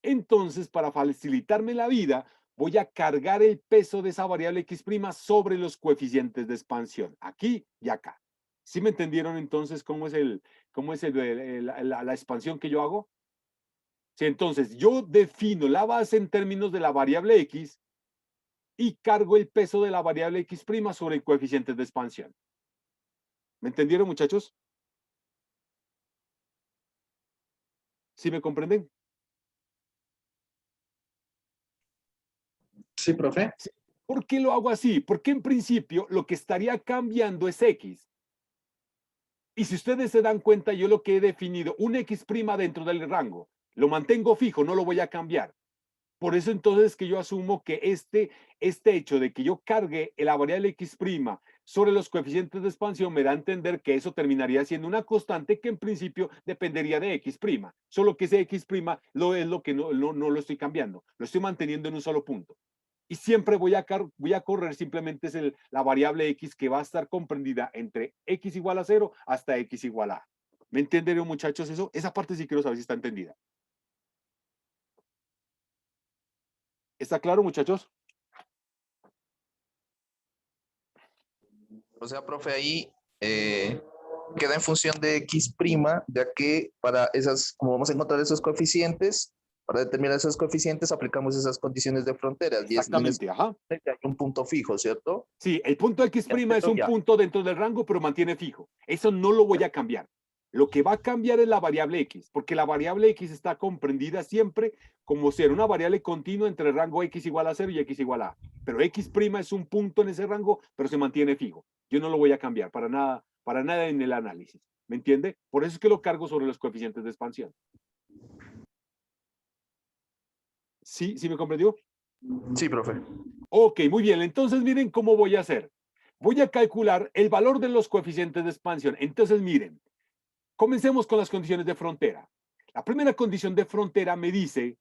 A: entonces para facilitarme la vida, voy a cargar el peso de esa variable X' sobre los coeficientes de expansión, aquí y acá. ¿Sí me entendieron entonces cómo es la expansión que yo hago? Sí, entonces yo defino la base en términos de la variable X y cargo el peso de la variable X' sobre el coeficiente de expansión. ¿Me entendieron, muchachos? ¿Sí me comprenden?
B: Sí, profe.
A: ¿Por qué lo hago así? Porque en principio lo que estaría cambiando es X. Y si ustedes se dan cuenta, yo lo que he definido, un X' dentro del rango, lo mantengo fijo, no lo voy a cambiar. Por eso entonces que yo asumo que este hecho de que yo cargue la variable X' sobre los coeficientes de expansión me da a entender que eso terminaría siendo una constante que en principio dependería de X'. Solo que ese X' es lo que no lo estoy cambiando, lo estoy manteniendo en un solo punto. Y siempre voy a correr simplemente es la variable X que va a estar comprendida entre X igual a 0 hasta X igual a. ¿Me entendieron, muchachos, eso? Esa parte sí quiero saber si está entendida. ¿Está claro, muchachos?
H: O sea, profe, ahí queda en función de X', ya que para esas, como vamos a encontrar esos coeficientes, para determinar esos coeficientes aplicamos esas condiciones de frontera.
A: Exactamente, ajá.
H: Hay un punto fijo, ¿cierto?
A: Sí, el punto X' es un punto dentro del rango, pero mantiene fijo. Eso no lo voy a cambiar. Lo que va a cambiar es la variable X, porque la variable X está comprendida siempre como ser una variable continua entre el rango X igual a 0 y X igual a. Pero X' es un punto en ese rango, pero se mantiene fijo. Yo no lo voy a cambiar para nada en el análisis. ¿Me entiende? Por eso es que lo cargo sobre los coeficientes de expansión. ¿Sí? ¿Sí me comprendió?
H: Sí, profe.
A: Ok, muy bien. Entonces miren cómo voy a hacer. Voy a calcular el valor de los coeficientes de expansión. Entonces miren, comencemos con las condiciones de frontera. La primera condición de frontera me dice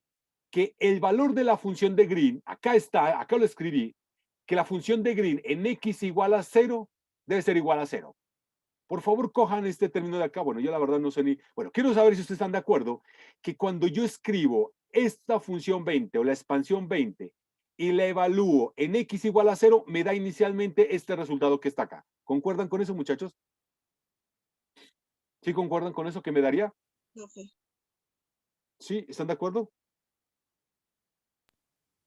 A: que el valor de la función de Green, acá lo escribí, que la función de Green en X igual a 0 debe ser igual a 0. Por favor, cojan este término de acá. Bueno, yo la verdad no sé ni... Bueno, quiero saber si ustedes están de acuerdo que cuando yo escribo esta función 20 o la expansión 20 y la evalúo en X igual a 0, me da inicialmente este resultado que está acá. ¿Concuerdan con eso, muchachos? ¿Sí concuerdan con eso que me daría?
I: Profe.
A: ¿Sí? ¿Están de acuerdo?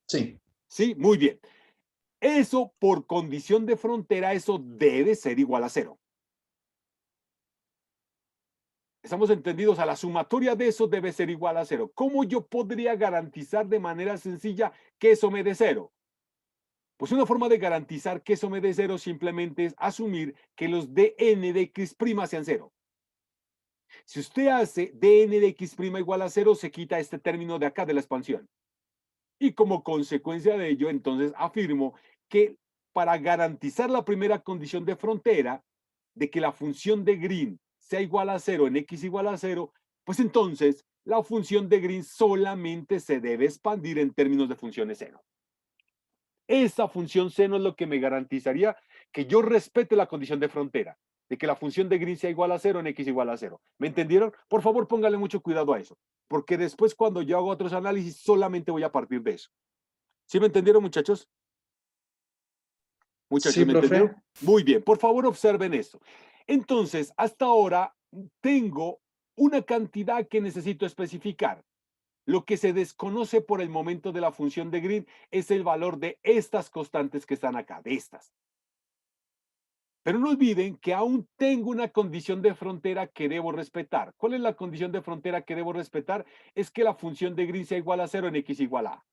H: Sí.
A: Sí, muy bien. Eso por condición de frontera, eso debe ser igual a 0. ¿Estamos entendidos? A la sumatoria de eso debe ser igual a 0. ¿Cómo yo podría garantizar de manera sencilla que eso me dé 0? Pues una forma de garantizar que eso me dé 0 simplemente es asumir que los dn de x' sean 0. Si usted hace dn de x' igual a 0, se quita este término de acá de la expansión. Y como consecuencia de ello, entonces afirmo que para garantizar la primera condición de frontera, de que la función de Green sea igual a 0 en x igual a 0, pues entonces la función de Green solamente se debe expandir en términos de funciones seno. Esa función seno es lo que me garantizaría que yo respete la condición de frontera, de que la función de Green sea igual a 0 en x igual a 0. ¿Me entendieron? Por favor, póngale mucho cuidado a eso, porque después cuando yo hago otros análisis solamente voy a partir de eso. ¿Sí me entendieron, muchachos? Muchachos,
B: Sí,
A: ¿me
B: profe.
A: entendieron? Muy bien, por favor observen esto. Entonces, hasta ahora tengo una cantidad que necesito especificar. Lo que se desconoce por el momento de la función de Green es el valor de estas constantes que están acá, de estas. Pero no olviden que aún tengo una condición de frontera que debo respetar. ¿Cuál es la condición de frontera que debo respetar? Es que la función de Green sea igual a 0 en x igual a.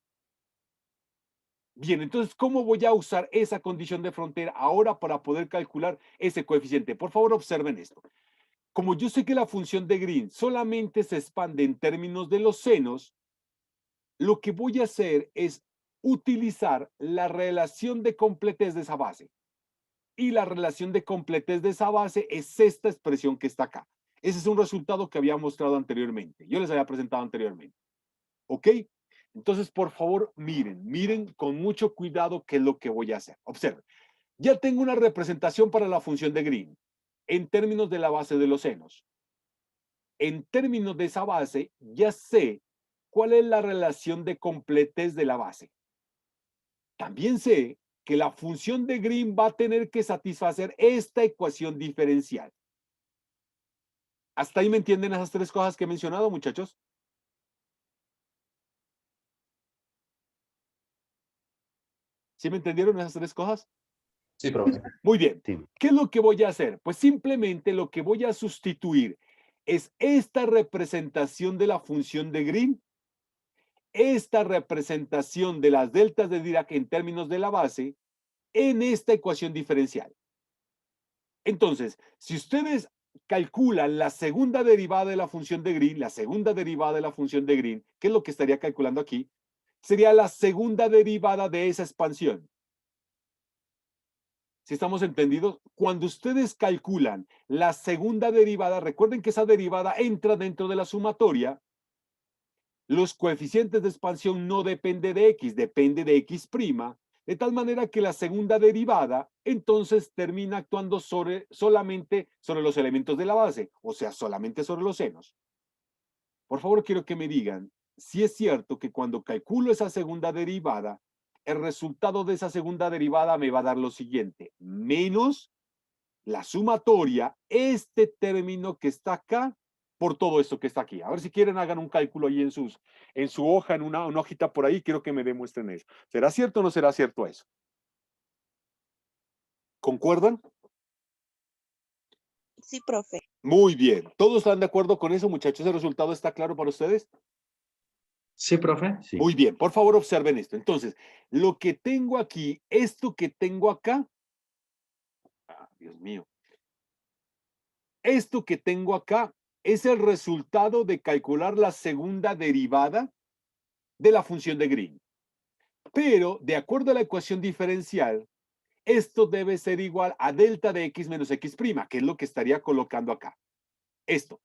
A: Bien, entonces, ¿cómo voy a usar esa condición de frontera ahora para poder calcular ese coeficiente? Por favor, observen esto. Como yo sé que la función de Green solamente se expande en términos de los senos, lo que voy a hacer es utilizar la relación de completez de esa base. Y la relación de completez de esa base es esta expresión que está acá. Ese es un resultado que había mostrado anteriormente. Yo les había presentado anteriormente. ¿Ok? Entonces, por favor, miren con mucho cuidado qué es lo que voy a hacer. Observen. Ya tengo una representación para la función de Green en términos de la base de los senos. En términos de esa base, ya sé cuál es la relación de completez de la base. También sé que la función de Green va a tener que satisfacer esta ecuación diferencial. ¿Hasta ahí me entienden esas tres cosas que he mencionado, muchachos? ¿Sí me entendieron esas tres cosas?
H: Sí, profe.
A: Muy bien.
E: Sí.
A: ¿Qué es lo que voy a hacer? Pues simplemente lo que voy a sustituir es esta representación de la función de Green, esta representación de las deltas de Dirac en términos de la base, en esta ecuación diferencial. Entonces, si ustedes calculan la segunda derivada de la función de Green, ¿qué es lo que estaría calculando aquí? Sería la segunda derivada de esa expansión. ¿Sí estamos entendidos? Cuando ustedes calculan la segunda derivada, recuerden que esa derivada entra dentro de la sumatoria. Los coeficientes de expansión no dependen de x, depende de x', de tal manera que la segunda derivada entonces termina actuando solamente sobre los elementos de la base, o sea, solamente sobre los senos. Por favor, quiero que me digan si es cierto que cuando calculo esa segunda derivada, el resultado de esa segunda derivada me va a dar lo siguiente, menos la sumatoria, este término que está acá, por todo esto que está aquí. A ver si quieren hagan un cálculo ahí en su hoja, en una hojita por ahí, quiero que me demuestren eso. ¿Será cierto o no será cierto eso? ¿Concuerdan?
I: Sí, profe.
A: Muy bien. ¿Todos están de acuerdo con eso, muchachos? ¿El resultado está claro para ustedes?
B: Sí, profe.
E: Sí.
A: Muy bien. Por favor, observen esto. Entonces, lo que tengo aquí, esto que tengo acá, Dios mío, esto que tengo acá es el resultado de calcular la segunda derivada de la función de Green. Pero, de acuerdo a la ecuación diferencial, esto debe ser igual a delta de x menos x', que es lo que estaría colocando acá. Esto.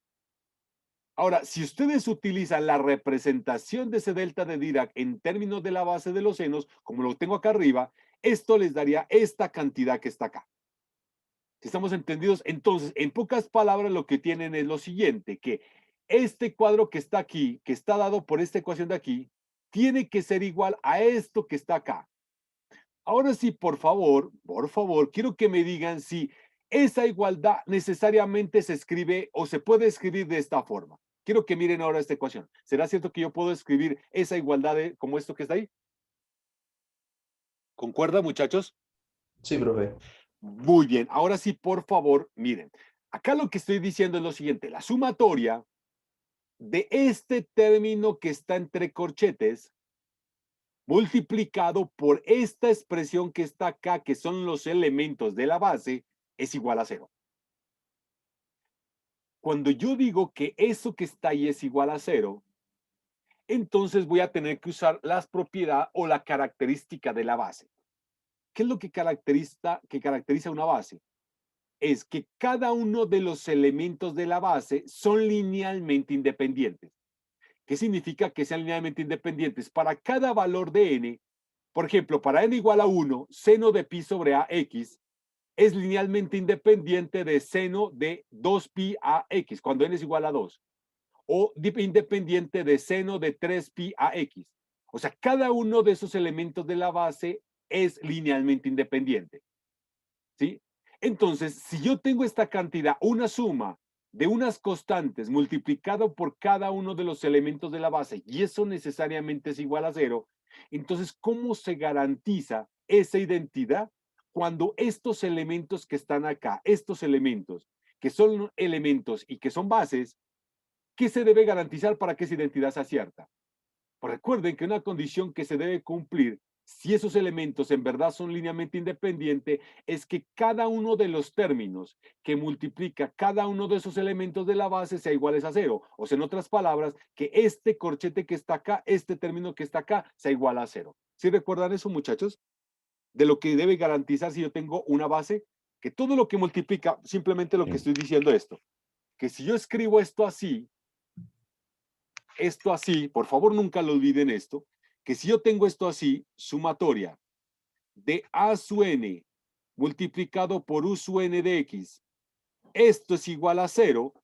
A: Ahora, si ustedes utilizan la representación de ese delta de Dirac en términos de la base de los senos, como lo tengo acá arriba, esto les daría esta cantidad que está acá. Si estamos entendidos, entonces, en pocas palabras, lo que tienen es lo siguiente, que este cuadro que está aquí, que está dado por esta ecuación de aquí, tiene que ser igual a esto que está acá. Ahora sí, por favor, quiero que me digan si esa igualdad necesariamente se escribe o se puede escribir de esta forma. Quiero que miren ahora esta ecuación. ¿Será cierto que yo puedo escribir esa igualdad como esto que está ahí? ¿Concuerda, muchachos?
H: Sí, profe.
A: Muy bien. Ahora sí, por favor, miren. Acá lo que estoy diciendo es lo siguiente. La sumatoria de este término que está entre corchetes multiplicado por esta expresión que está acá, que son los elementos de la base, es igual a 0. Cuando yo digo que eso que está ahí es igual a 0, entonces voy a tener que usar las propiedades o la característica de la base. ¿Qué es lo que caracteriza una base? Es que cada uno de los elementos de la base son linealmente independientes. ¿Qué significa que sean linealmente independientes? Para cada valor de n, por ejemplo, para n igual a 1, seno de pi sobre ax es linealmente independiente de seno de 2pi ax, cuando n es igual a 2. O independiente de seno de 3pi ax. O sea, cada uno de esos elementos de la base es linealmente independiente. ¿Sí? Entonces, si yo tengo esta cantidad, una suma de unas constantes multiplicado por cada uno de los elementos de la base, y eso necesariamente es igual a 0, entonces, ¿cómo se garantiza esa identidad cuando estos elementos que están acá, estos elementos que son elementos y que son bases, ¿qué se debe garantizar para que esa identidad sea cierta? Pues recuerden que una condición que se debe cumplir si esos elementos en verdad son linealmente independientes, es que cada uno de los términos que multiplica cada uno de esos elementos de la base sea iguales a 0. O sea, en otras palabras, que este corchete que está acá, este término que está acá, sea igual a 0. ¿Sí recuerdan eso, muchachos? De lo que debe garantizar si yo tengo una base, que todo lo que multiplica, simplemente lo que estoy diciendo esto, que si yo escribo esto así, por favor nunca lo olviden esto, que si yo tengo esto así, sumatoria de A sub n multiplicado por U sub n de X, esto es igual a 0.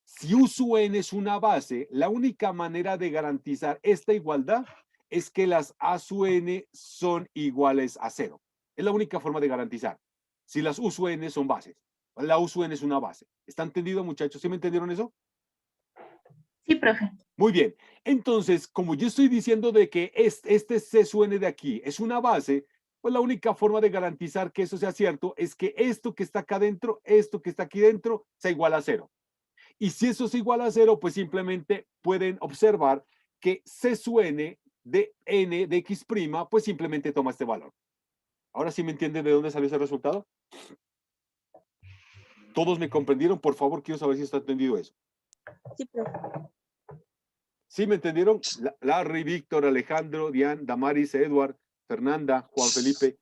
A: Si U sub n es una base, la única manera de garantizar esta igualdad es que las A sub n son iguales a 0. Es la única forma de garantizar. Si las U sub n son bases. La U sub n es una base. ¿Está entendido, muchachos? ¿Sí me entendieron eso?
J: Sí, profe.
A: Muy bien. Entonces, como yo estoy diciendo de que este C sub n de aquí es una base, pues la única forma de garantizar que eso sea cierto es que esto que está acá dentro, esto que está aquí dentro, sea igual a 0. Y si eso es igual a 0, pues simplemente pueden observar que C sub n de x', pues simplemente toma este valor. ¿Ahora sí me entienden de dónde salió ese resultado? ¿Todos me comprendieron? Por favor, quiero saber si está entendido eso.
I: Sí, profe.
A: ¿Sí me entendieron? Larry, Víctor, Alejandro, Diane, Damaris, Edward, Fernanda, Juan Felipe.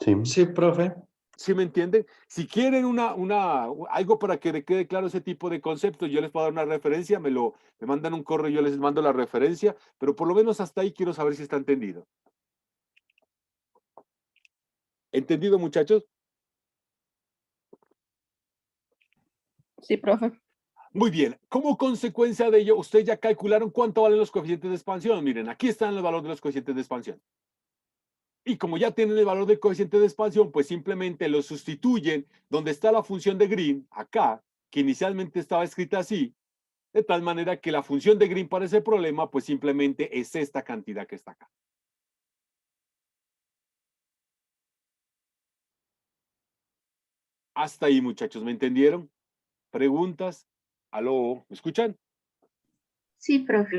E: Sí.
B: Sí, profe.
A: ¿Sí me entienden? Si quieren algo para que le quede claro ese tipo de conceptos, yo les puedo dar una referencia, me mandan un correo y yo les mando la referencia, pero por lo menos hasta ahí quiero saber si está entendido. ¿Entendido, muchachos?
J: Sí, profe.
A: Muy bien. Como consecuencia de ello, ustedes ya calcularon cuánto valen los coeficientes de expansión. Miren, aquí están los valores de los coeficientes de expansión. Y como ya tienen el valor del coeficiente de expansión, pues simplemente lo sustituyen donde está la función de Green, acá, que inicialmente estaba escrita así, de tal manera que la función de Green para ese problema, pues simplemente es esta cantidad que está acá. Hasta ahí, muchachos, ¿me entendieron? ¿Preguntas? ¿Aló? ¿Me escuchan?
J: Sí, profe.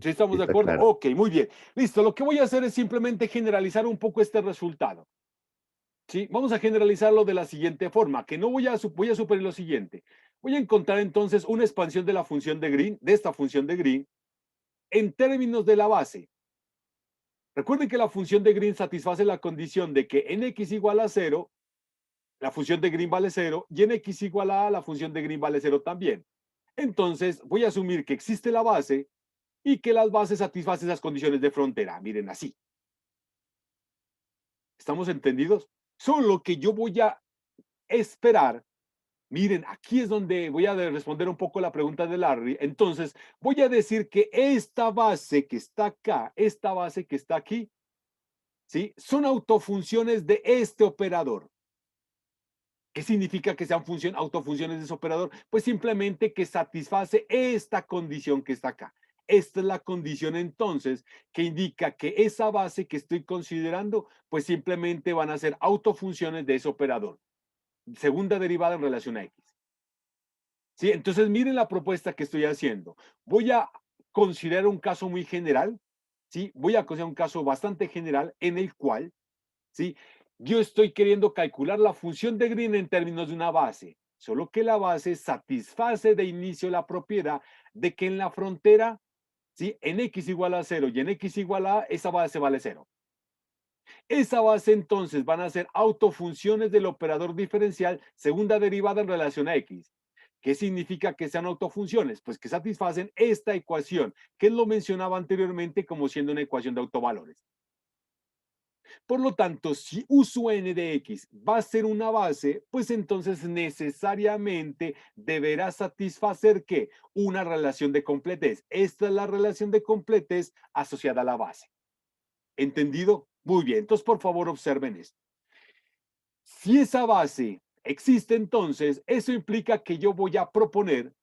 A: ¿Sí estamos de
E: Está
A: acuerdo?
E: claro.
A: Ok, muy bien. Listo, lo que voy a hacer es simplemente generalizar un poco este resultado. ¿Sí? Vamos a generalizarlo de la siguiente forma, que no voy a suponer lo siguiente. Voy a encontrar entonces una expansión de la función de Green, de esta función de Green, en términos de la base. Recuerden que la función de Green satisface la condición de que en x igual a 0, la función de Green vale 0, y en x igual a la función de Green vale 0 también. Entonces, voy a asumir que existe la base y que las bases satisfacen esas condiciones de frontera. Miren, así. ¿Estamos entendidos? Solo que yo voy a esperar. Miren, aquí es donde voy a responder un poco la pregunta de Larry. Entonces, voy a decir que esta base que está acá, esta base que está aquí, ¿sí? Son autofunciones de este operador. ¿Qué significa que sean autofunciones de ese operador? Pues simplemente que satisface esta condición que está acá. Esta es la condición entonces que indica que esa base que estoy considerando, pues simplemente van a ser autofunciones de ese operador. Segunda derivada en relación a X. ¿Sí? Entonces miren la propuesta que estoy haciendo. Voy a considerar un caso muy general, ¿sí? Voy a considerar un caso bastante general en el cual, ¿sí? Yo estoy queriendo calcular la función de Green en términos de una base, solo que la base satisface de inicio la propiedad de que en la frontera, ¿sí? En x igual a 0 y en x igual a, esa base vale 0. Esa base entonces van a ser autofunciones del operador diferencial segunda derivada en relación a x. ¿Qué significa que sean autofunciones? Pues que satisfacen esta ecuación, que lo mencionaba anteriormente como siendo una ecuación de autovalores. Por lo tanto, si U sub n de x va a ser una base, pues entonces necesariamente deberá satisfacer ¿qué? Una relación de completez. Esta es la relación de completez asociada a la base. ¿Entendido? Muy bien. Entonces, por favor, observen esto. Si esa base existe, entonces, eso implica que yo voy a proponer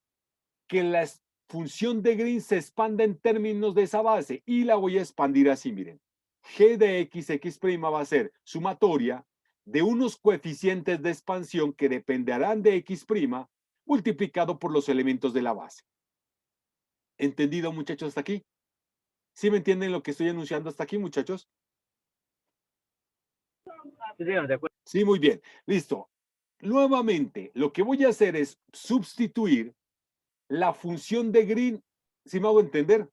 A: que la función de Green se expanda en términos de esa base y la voy a expandir así, miren. G de x, x' va a ser sumatoria de unos coeficientes de expansión que dependerán de x' multiplicado por los elementos de la base. ¿Entendido, muchachos, hasta aquí? ¿Sí me entienden lo que estoy enunciando hasta aquí, muchachos? Sí, muy bien. Listo. Nuevamente, lo que voy a hacer es sustituir la función de Green, ¿sí me hago entender?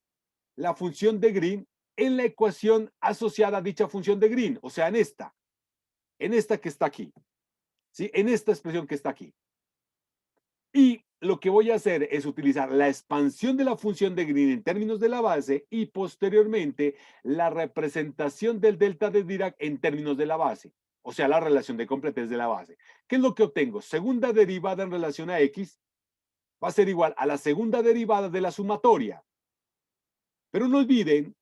A: La función de Green en la ecuación asociada a dicha función de Green, o sea, en esta que está aquí, ¿sí? En esta expresión que está aquí. Y lo que voy a hacer es utilizar la expansión de la función de Green en términos de la base y posteriormente la representación del delta de Dirac en términos de la base, o sea, la relación de completez de la base. ¿Qué es lo que obtengo? Segunda derivada en relación a X va a ser igual a la segunda derivada de la sumatoria. Pero no olviden,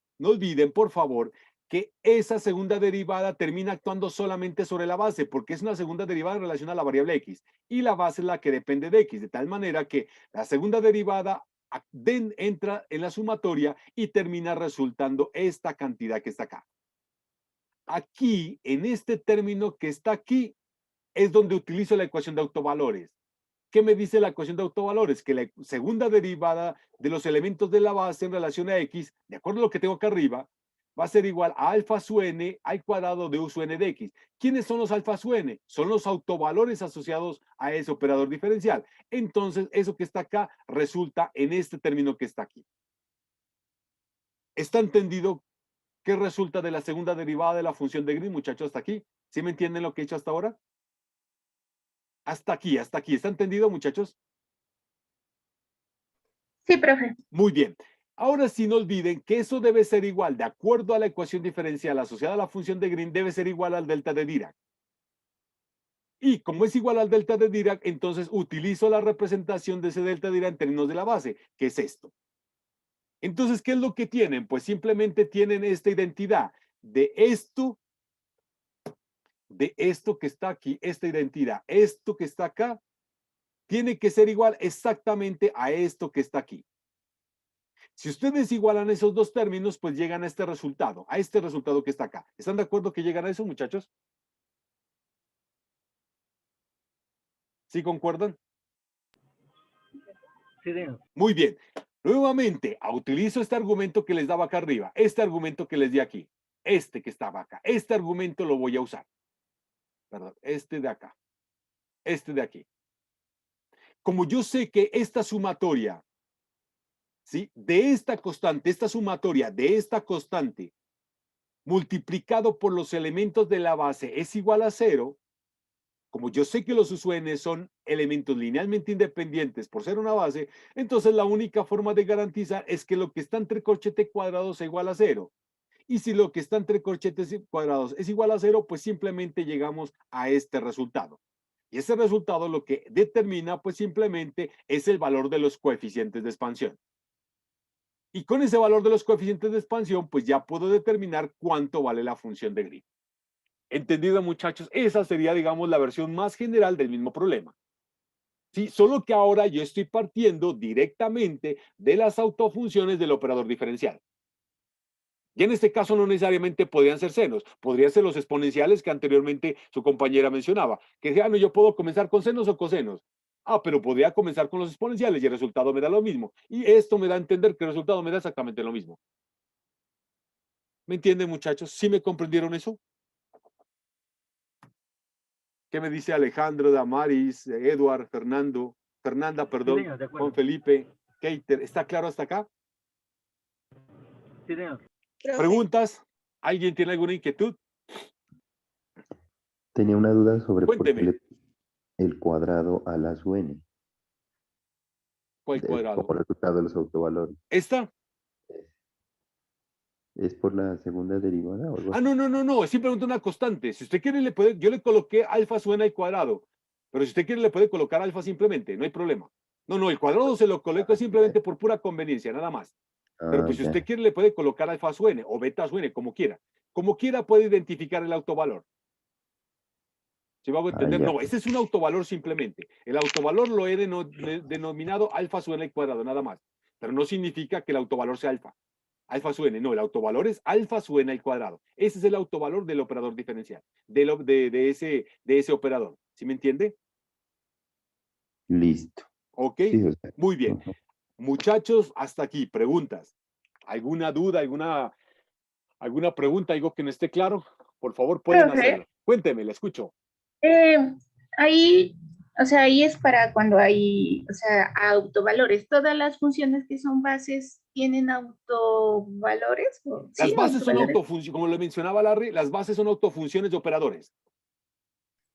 A: por favor, que esa segunda derivada termina actuando solamente sobre la base, porque es una segunda derivada en relación a la variable X, y la base es la que depende de X, de tal manera que la segunda derivada entra en la sumatoria y termina resultando esta cantidad que está acá. Aquí, en este término que está aquí, es donde utilizo la ecuación de autovalores. ¿Qué me dice la ecuación de autovalores? Que la segunda derivada de los elementos de la base en relación a X, de acuerdo a lo que tengo acá arriba, va a ser igual a alfa su n al cuadrado de u su n de X. ¿Quiénes son los alfa su n? Son los autovalores asociados a ese operador diferencial. Entonces, eso que está acá resulta en este término que está aquí. ¿Está entendido qué resulta de la segunda derivada de la función de Green, muchachos, hasta aquí? ¿Sí me entienden lo que he hecho hasta ahora? Hasta aquí. ¿Está entendido, muchachos?
J: Sí, profe.
A: Muy bien. Ahora sí, no olviden que eso debe ser igual, de acuerdo a la ecuación diferencial asociada a la función de Green, debe ser igual al delta de Dirac. Y como es igual al delta de Dirac, entonces utilizo la representación de ese delta de Dirac en términos de la base, que es esto. Entonces, ¿qué es lo que tienen? Pues simplemente tienen esta identidad de esto que está aquí, esta identidad, esto que está acá, tiene que ser igual exactamente a esto que está aquí. Si ustedes igualan esos dos términos, pues llegan a este resultado que está acá. ¿Están de acuerdo que llegan a eso, muchachos? ¿Sí concuerdan?
C: Sí, señor.
A: Muy bien. Nuevamente, utilizo este argumento que les daba acá arriba, este argumento que les di aquí, este que estaba acá. Este argumento lo voy a usar. Perdón, este de acá, este de aquí. Como yo sé que esta sumatoria, ¿sí? De esta constante, esta sumatoria de esta constante multiplicado por los elementos de la base es igual a 0, como yo sé que los USN son elementos linealmente independientes por ser una base, entonces la única forma de garantizar es que lo que está entre corchetes cuadrados sea igual a 0. Y si lo que está entre corchetes cuadrados es igual a 0, pues simplemente llegamos a este resultado. Y ese resultado lo que determina, pues simplemente es el valor de los coeficientes de expansión. Y con ese valor de los coeficientes de expansión, pues ya puedo determinar cuánto vale la función de Green. ¿Entendido, muchachos? Esa sería, digamos, la versión más general del mismo problema. Sí, solo que ahora yo estoy partiendo directamente de las autofunciones del operador diferencial. Y en este caso no necesariamente podrían ser senos, podrían ser los exponenciales que anteriormente su compañera mencionaba. Que decía, no, yo puedo comenzar con senos o cosenos. Pero podría comenzar con los exponenciales y el resultado me da lo mismo. Y esto me da a entender que el resultado me da exactamente lo mismo. ¿Me entienden, muchachos? ¿Sí me comprendieron eso? ¿Qué me dice Alejandro, Damaris, Edward, Fernanda, perdón,
C: Sí, señor, de acuerdo.
A: Juan Felipe, Keiter? ¿Está claro hasta acá?
C: Sí, señor.
I: Profe,
A: ¿Preguntas? ¿Alguien tiene alguna inquietud?
E: Tenía una duda sobre por qué
A: Cuénteme.
E: el cuadrado a las UN.
A: ¿Cuál cuadrado?
E: Como resultado de los autovalores.
A: ¿Esta?
E: ¿Es por la segunda derivada o algo así?
A: No, es simplemente una constante. Si usted quiere, yo le coloqué alfa suena al cuadrado, pero si usted quiere, le puede colocar alfa simplemente, no hay problema. No, el cuadrado se lo coloca simplemente por pura conveniencia, nada más. Pero pues si
E: ya.
A: usted quiere, le puede colocar alfa suene o beta suene, como quiera. Como quiera puede identificar el autovalor. ¿Se va a entender?
E: Ya.
A: No, ese es un autovalor simplemente. El autovalor lo he denominado alfa suena al cuadrado, nada más. Pero no significa que el autovalor sea alfa. Alfa su n, no, el autovalor es alfa su n al cuadrado. Ese es el autovalor del operador diferencial, de ese operador. ¿Sí me entiende?
E: Listo.
A: Ok,
E: Sí, o sea,
A: muy bien.
E: ujú.
A: Muchachos, hasta aquí, preguntas. ¿Alguna duda, alguna pregunta, algo que no esté claro? Por favor, pueden
J: Profe.
A: hacerlo. Cuénteme, le escucho.
J: Ahí, o sea, ahí es para cuando hay, o sea, autovalores. Todas las funciones que son bases tienen autovalores.
A: Las
J: ¿Sí?
A: bases son
J: ¿Autovalores?
A: autofunciones, como lo mencionaba Larry, las bases son autofunciones de operadores.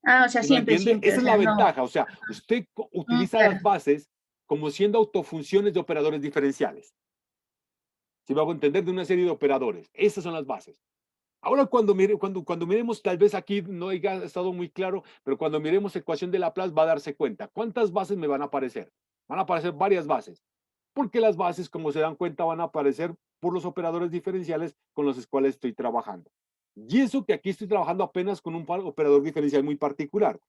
J: O sea,
A: ¿Sí me
J: siempre,
A: entiende?
J: siempre,
A: Esa
J: o
A: es
J: sea,
A: la
J: no.
A: ventaja. O sea, usted utiliza
J: Claro.
A: las bases como siendo autofunciones de operadores diferenciales. Si me hago entender, de una serie de operadores. Esas son las bases. Ahora cuando miremos, tal vez aquí no haya estado muy claro, pero cuando miremos ecuación de Laplace va a darse cuenta. ¿Cuántas bases me van a aparecer? Van a aparecer varias bases. Porque las bases, como se dan cuenta, van a aparecer por los operadores diferenciales con los cuales estoy trabajando. Y eso que aquí estoy trabajando apenas con un operador diferencial muy particular,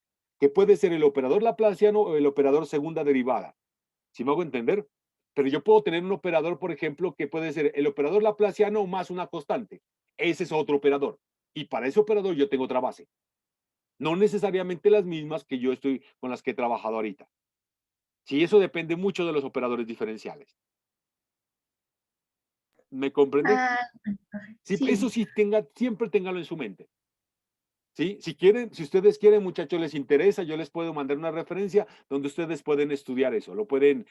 A: que puede ser el operador laplaciano o el operador segunda derivada. ¿Sí me hago entender? Pero yo puedo tener un operador, por ejemplo, que puede ser el operador laplaciano más una constante. Ese es otro operador. Y para ese operador yo tengo otra base. No necesariamente las mismas que yo estoy con las que he trabajado ahorita. Sí, eso depende mucho de los operadores diferenciales. ¿Me comprende? Sí,
J: sí.
A: eso sí, siempre téngalo en su mente. ¿Sí? Si quieren, si ustedes quieren, muchachos, les interesa, yo les puedo mandar una referencia donde ustedes pueden estudiar eso, lo pueden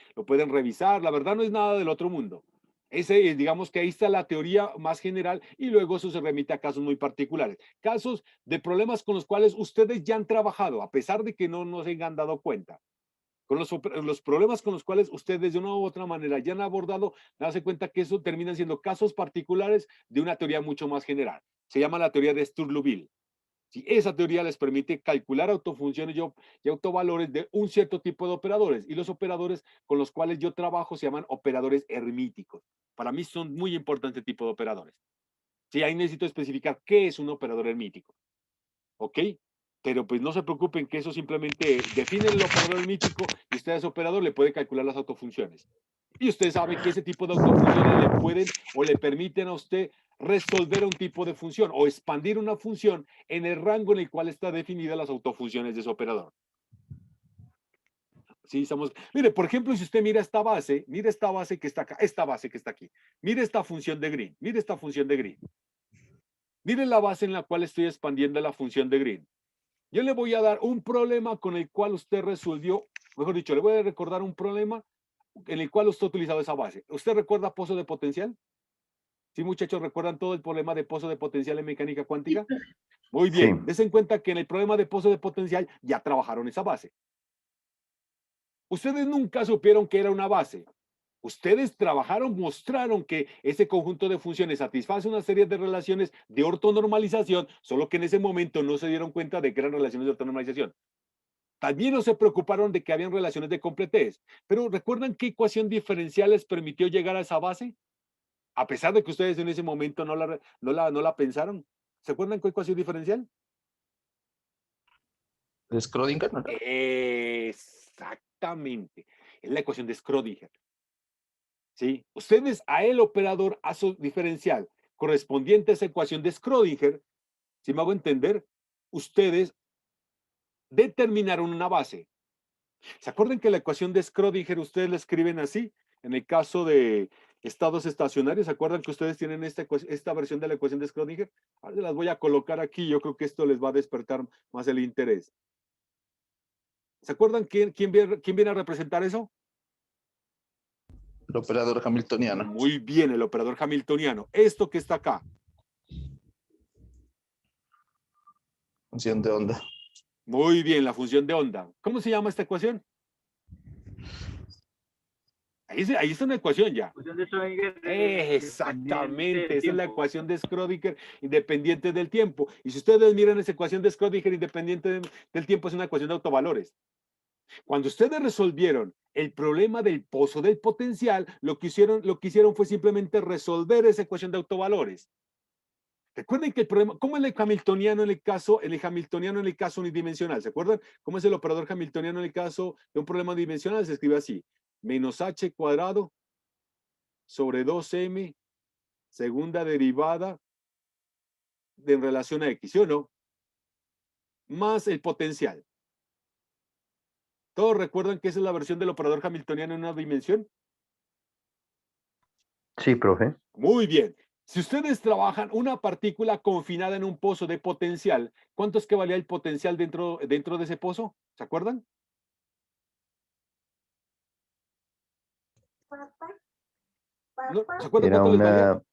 A: revisar. La verdad no es nada del otro mundo. Digamos que ahí está la teoría más general y luego eso se remite a casos muy particulares. Casos de problemas con los cuales ustedes ya han trabajado, a pesar de que no se hayan dado cuenta. Con los problemas con los cuales ustedes de una u otra manera ya han abordado, darse cuenta que eso terminan siendo casos particulares de una teoría mucho más general. Se llama la teoría de Sturluville. Si esa teoría les permite calcular autofunciones y autovalores de un cierto tipo de operadores, y los operadores con los cuales yo trabajo se llaman operadores hermíticos. Para mí son muy importantes tipo de operadores. Sí, ahí necesito especificar qué es un operador hermítico. ¿Ok? Pero pues no se preocupen que eso simplemente define el operador hermítico y usted a ese operador le puede calcular las autofunciones. Y usted sabe que ese tipo de autofunciones le pueden o le permiten a usted resolver un tipo de función o expandir una función en el rango en el cual está definida las autofunciones de ese operador. Sí, estamos. Mire, por ejemplo, si usted mira esta base que está acá, esta base que está aquí. Mire esta función de Green, mire esta función de Green. Mire la base en la cual estoy expandiendo la función de Green. Yo le voy a dar un problema con el cual usted resolvió, mejor dicho, le voy a recordar un problema en el cual usted ha utilizado esa base. ¿Usted recuerda pozo de potencial? ¿Sí, muchachos, recuerdan todo el problema de pozo de potencial en mecánica cuántica? Muy bien,
E: Sí.
A: des en cuenta que en el problema de pozo de potencial ya trabajaron esa base. Ustedes nunca supieron que era una base. Ustedes trabajaron, mostraron que ese conjunto de funciones satisface una serie de relaciones de ortonormalización, solo que en ese momento no se dieron cuenta de que eran relaciones de ortonormalización. También no se preocuparon de que habían relaciones de completez. Pero ¿recuerdan qué ecuación diferencial les permitió llegar a esa base? A pesar de que ustedes en ese momento no la pensaron. ¿Se acuerdan qué ecuación diferencial?
H: ¿De Schrödinger? ¿No?
A: Exactamente. Es la ecuación de Schrödinger. ¿Sí? Ustedes a el operador a su diferencial correspondiente a esa ecuación de Schrödinger, si me hago entender, ustedes determinaron una base. ¿Se acuerdan que la ecuación de Schrödinger ustedes la escriben así? En el caso de estados estacionarios, ¿se acuerdan que ustedes tienen esta versión de la ecuación de Schrödinger? Ahora se las voy a colocar aquí, yo creo que esto les va a despertar más el interés. ¿Se acuerdan quién viene a representar eso?
H: El operador hamiltoniano.
A: Muy bien, el operador hamiltoniano. Esto que está acá.
H: Función de onda.
A: Muy bien, la función de onda. ¿Cómo se llama esta ecuación? Ahí está una ecuación ya. Exactamente, esa es la ecuación de Schrödinger independiente del tiempo. Y si ustedes miran esa ecuación de Schrödinger independiente del tiempo, es una ecuación de autovalores. Cuando ustedes resolvieron el problema del pozo del potencial, lo que hicieron fue simplemente resolver esa ecuación de autovalores. Recuerden que el problema, ¿cómo es el hamiltoniano en el caso unidimensional? ¿Se acuerdan? ¿Cómo es el operador hamiltoniano en el caso de un problema dimensional? Se escribe así: menos h cuadrado sobre 2m segunda derivada en relación a x, ¿sí o no? Más el potencial. ¿Todos recuerdan que esa es la versión del operador hamiltoniano en una dimensión?
E: Sí, profe.
A: Muy bien. Si ustedes trabajan una partícula confinada en un pozo de potencial, ¿cuánto es que valía el potencial dentro de ese pozo? ¿Se acuerdan? ¿No? ¿Se acuerdan
E: Era
A: cuánto les valía?
E: una...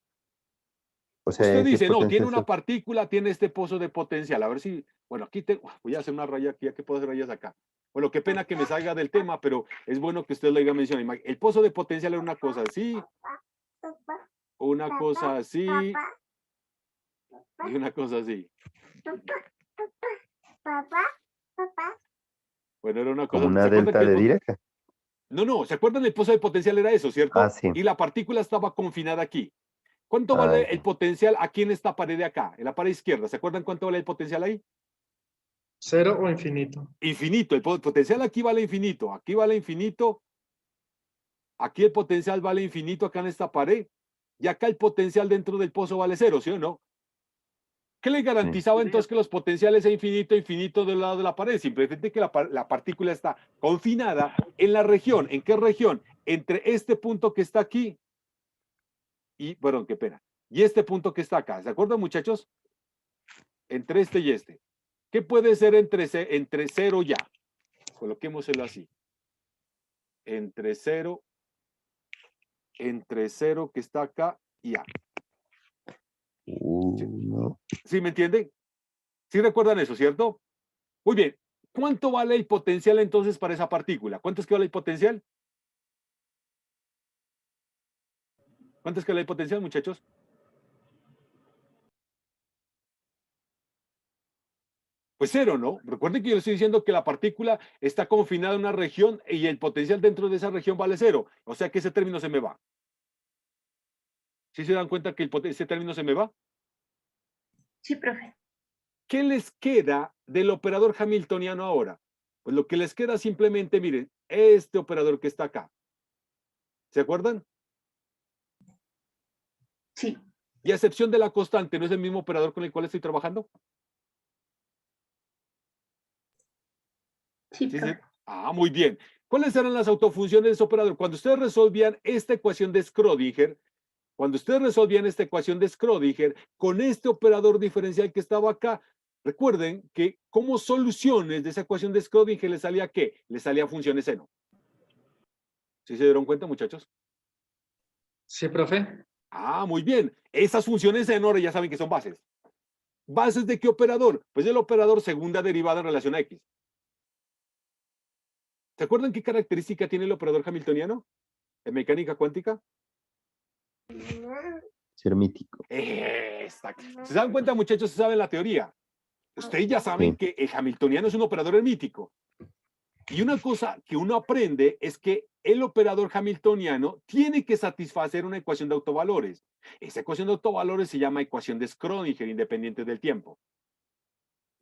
E: O sea,
A: Usted
E: ese
A: dice, no, tiene
E: potencial
A: una partícula, tiene este pozo de potencial. A ver si, bueno, aquí voy a hacer una raya aquí, ¿a qué puedo hacer rayas acá? Bueno, qué pena que me salga del tema, pero es bueno que usted lo haya mencionado. El pozo de potencial era una cosa así, una cosa así, y una cosa así. Bueno, era una cosa.
E: Como una
A: ¿Se acuerdan
E: delta
A: que
E: de Dirac.
A: No, ¿se acuerdan? El pozo de potencial era eso, ¿cierto?
E: Ah, sí.
A: Y la partícula estaba confinada aquí. ¿Cuánto
E: Ah,
A: vale
E: ya.
A: el potencial aquí en esta pared de acá? En la pared izquierda. ¿Se acuerdan cuánto vale el potencial ahí?
B: 0 o infinito.
A: Infinito. El potencial aquí vale infinito. Aquí vale infinito. Aquí el potencial vale infinito acá en esta pared. Y acá el potencial dentro del pozo vale 0, ¿sí o no? ¿Qué le garantizaba entonces que los potenciales sean infinito, infinito del lado de la pared? Simplemente que la partícula está confinada en la región. ¿En qué región? Entre este punto que está aquí y, bueno, qué pena. Y este punto que está acá. ¿Se acuerdan, muchachos? Entre este y este. ¿Qué puede ser entre 0 ya? Coloquémoselo así. Entre 0 que está acá y A.
E: No.
A: ¿Sí me entienden? ¿Sí recuerdan eso, cierto? Muy bien. ¿Cuánto vale el potencial entonces para esa partícula? ¿Cuánto es que vale el potencial? ¿Cuánto es que vale el potencial, muchachos? Pues 0, ¿no? Recuerden que yo les estoy diciendo que la partícula está confinada en una región y el potencial dentro de esa región vale 0. O sea que ese término se me va. ¿Sí se dan cuenta que ese término se me va?
J: Sí, profe.
A: ¿Qué les queda del operador hamiltoniano ahora? Pues lo que les queda simplemente, miren, este operador que está acá. ¿Se acuerdan?
J: Sí.
A: Y a excepción de la constante, ¿no es el mismo operador con el cual estoy trabajando?
J: Sí,
A: ¿Sí?
J: profe.
A: Ah, muy bien. ¿Cuáles eran las autofunciones de ese operador? Cuando ustedes resolvían esta ecuación de Schrödinger, con este operador diferencial que estaba acá, recuerden que como soluciones de esa ecuación de Schrödinger le salía ¿qué? Le salía funciones seno. ¿Sí se dieron cuenta, muchachos?
B: Sí, profe.
A: Ah, muy bien. Esas funciones seno ahora ya saben que son bases. ¿Bases de qué operador? Pues del operador segunda derivada en relación a X. ¿Se acuerdan qué característica tiene el operador hamiltoniano en mecánica cuántica?
E: Ser mítico.
A: Exacto. ¿Se dan cuenta, muchachos? Se saben la teoría. Ustedes ya saben
E: Sí.
A: que el hamiltoniano es un operador hermítico. Y una cosa que uno aprende es que el operador hamiltoniano tiene que satisfacer una ecuación de autovalores. Esa ecuación de autovalores se llama ecuación de Schrödinger, independiente del tiempo.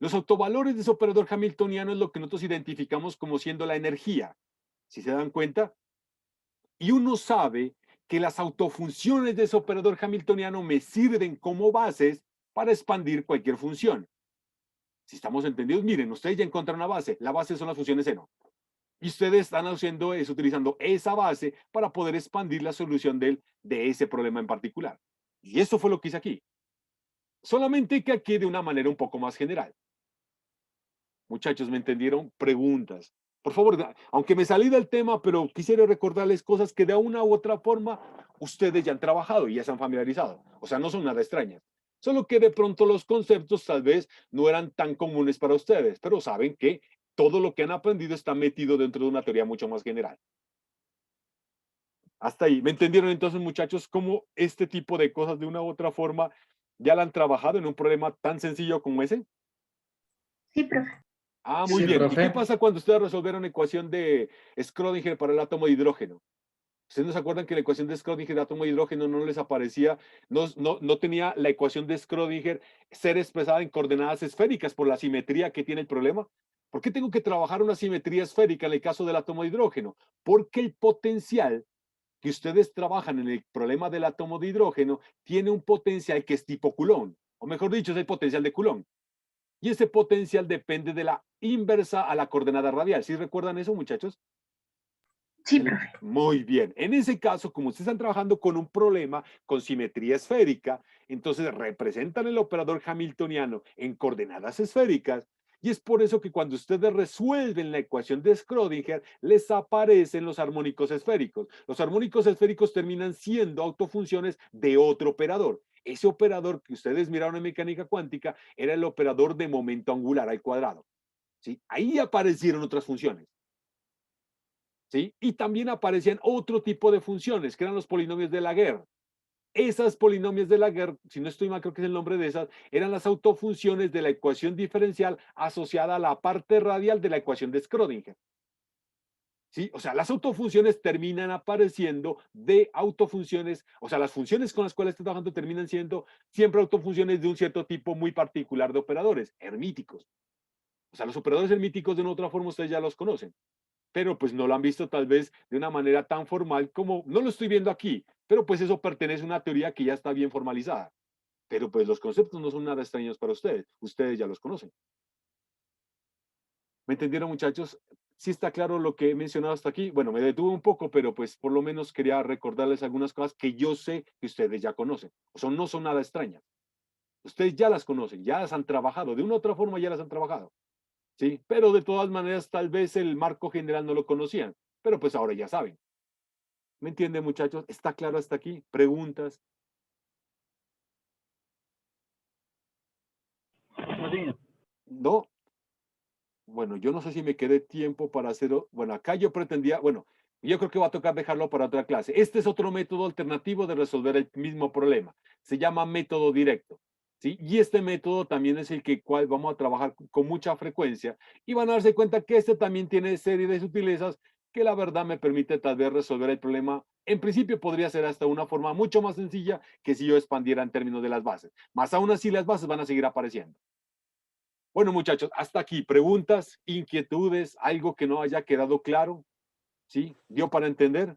A: Los autovalores de ese operador hamiltoniano es lo que nosotros identificamos como siendo la energía. ¿Sí se dan cuenta? Y uno sabe que las autofunciones de ese operador hamiltoniano me sirven como bases para expandir cualquier función. Si estamos entendidos, miren, ustedes ya encontraron una base. La base son las funciones seno. Y ustedes están haciendo eso, utilizando esa base para poder expandir la solución de ese problema en particular. Y eso fue lo que hice aquí. Solamente que aquí de una manera un poco más general. Muchachos, ¿me entendieron? Preguntas. Por favor, aunque me salí del tema, pero quisiera recordarles cosas que de una u otra forma ustedes ya han trabajado y ya se han familiarizado. O sea, no son nada extrañas. Solo que de pronto los conceptos tal vez no eran tan comunes para ustedes, pero saben que todo lo que han aprendido está metido dentro de una teoría mucho más general. Hasta ahí. ¿Me entendieron entonces, muchachos, cómo este tipo de cosas de una u otra forma ya la han trabajado en un problema tan sencillo como ese?
J: Sí, profe.
A: Ah, muy
B: Sí,
A: bien. ¿Y
B: profe.
A: qué pasa cuando ustedes resolvieron una ecuación de Schrödinger para el átomo de hidrógeno? ¿Ustedes no se acuerdan que la ecuación de Schrödinger de átomo de hidrógeno no les aparecía, no tenía la ecuación de Schrödinger ser expresada en coordenadas esféricas por la simetría que tiene el problema? ¿Por qué tengo que trabajar una simetría esférica en el caso del átomo de hidrógeno? Porque el potencial que ustedes trabajan en el problema del átomo de hidrógeno tiene un potencial que es tipo Coulomb, o mejor dicho, es el potencial de Coulomb. Y ese potencial depende de la inversa a la coordenada radial. ¿Sí recuerdan eso, muchachos?
J: Sí, profe.
A: Muy bien. En ese caso, como ustedes están trabajando con un problema con simetría esférica, entonces representan el operador hamiltoniano en coordenadas esféricas. Y es por eso que cuando ustedes resuelven la ecuación de Schrödinger, les aparecen los armónicos esféricos. Los armónicos esféricos terminan siendo autofunciones de otro operador. Ese operador que ustedes miraron en mecánica cuántica era el operador de momento angular al cuadrado. ¿sí? Ahí aparecieron otras funciones, ¿sí? Y también aparecían otro tipo de funciones, que eran los polinomios de Laguerre. Esas polinomios de Laguerre, si no estoy mal, creo que es el nombre de esas, eran las autofunciones de la ecuación diferencial asociada a la parte radial de la ecuación de Schrödinger. ¿Sí? O sea, las autofunciones terminan apareciendo de autofunciones, o sea, las funciones con las cuales estoy trabajando terminan siendo siempre autofunciones de un cierto tipo muy particular de operadores, hermíticos. O sea, los operadores hermíticos de una otra forma ustedes ya los conocen, pero pues no lo han visto tal vez de una manera tan formal como, no lo estoy viendo aquí, pero pues eso pertenece a una teoría que ya está bien formalizada. Pero pues los conceptos no son nada extraños para ustedes ya los conocen. ¿Me entendieron, muchachos? ¿Sí está claro lo que he mencionado hasta aquí? Bueno, me detuve un poco, pero pues por lo menos quería recordarles algunas cosas que yo sé que ustedes ya conocen. O sea, no son nada extrañas. Ustedes ya las conocen, ya las han trabajado, de una u otra forma ya las han trabajado. ¿Sí? Pero de todas maneras, tal vez el marco general no lo conocían, pero pues ahora ya saben. ¿Me entienden, muchachos? ¿Está claro hasta aquí? ¿Preguntas? ¿No? Bueno, yo no sé si me quede tiempo para hacerlo. Bueno, acá yo pretendía, bueno, yo creo que va a tocar dejarlo para otra clase. Este es otro método alternativo de resolver el mismo problema. Se llama método directo, ¿sí? Y este método también es el que cual vamos a trabajar con mucha frecuencia y van a darse cuenta que este también tiene serie de sutilezas que la verdad me permite tal vez resolver el problema. En principio podría ser hasta una forma mucho más sencilla que si yo expandiera en términos de las bases. Más aún así las bases van a seguir apareciendo. Bueno, muchachos, hasta aquí. ¿Preguntas, inquietudes, algo que no haya quedado claro? ¿Sí? ¿Dio para entender?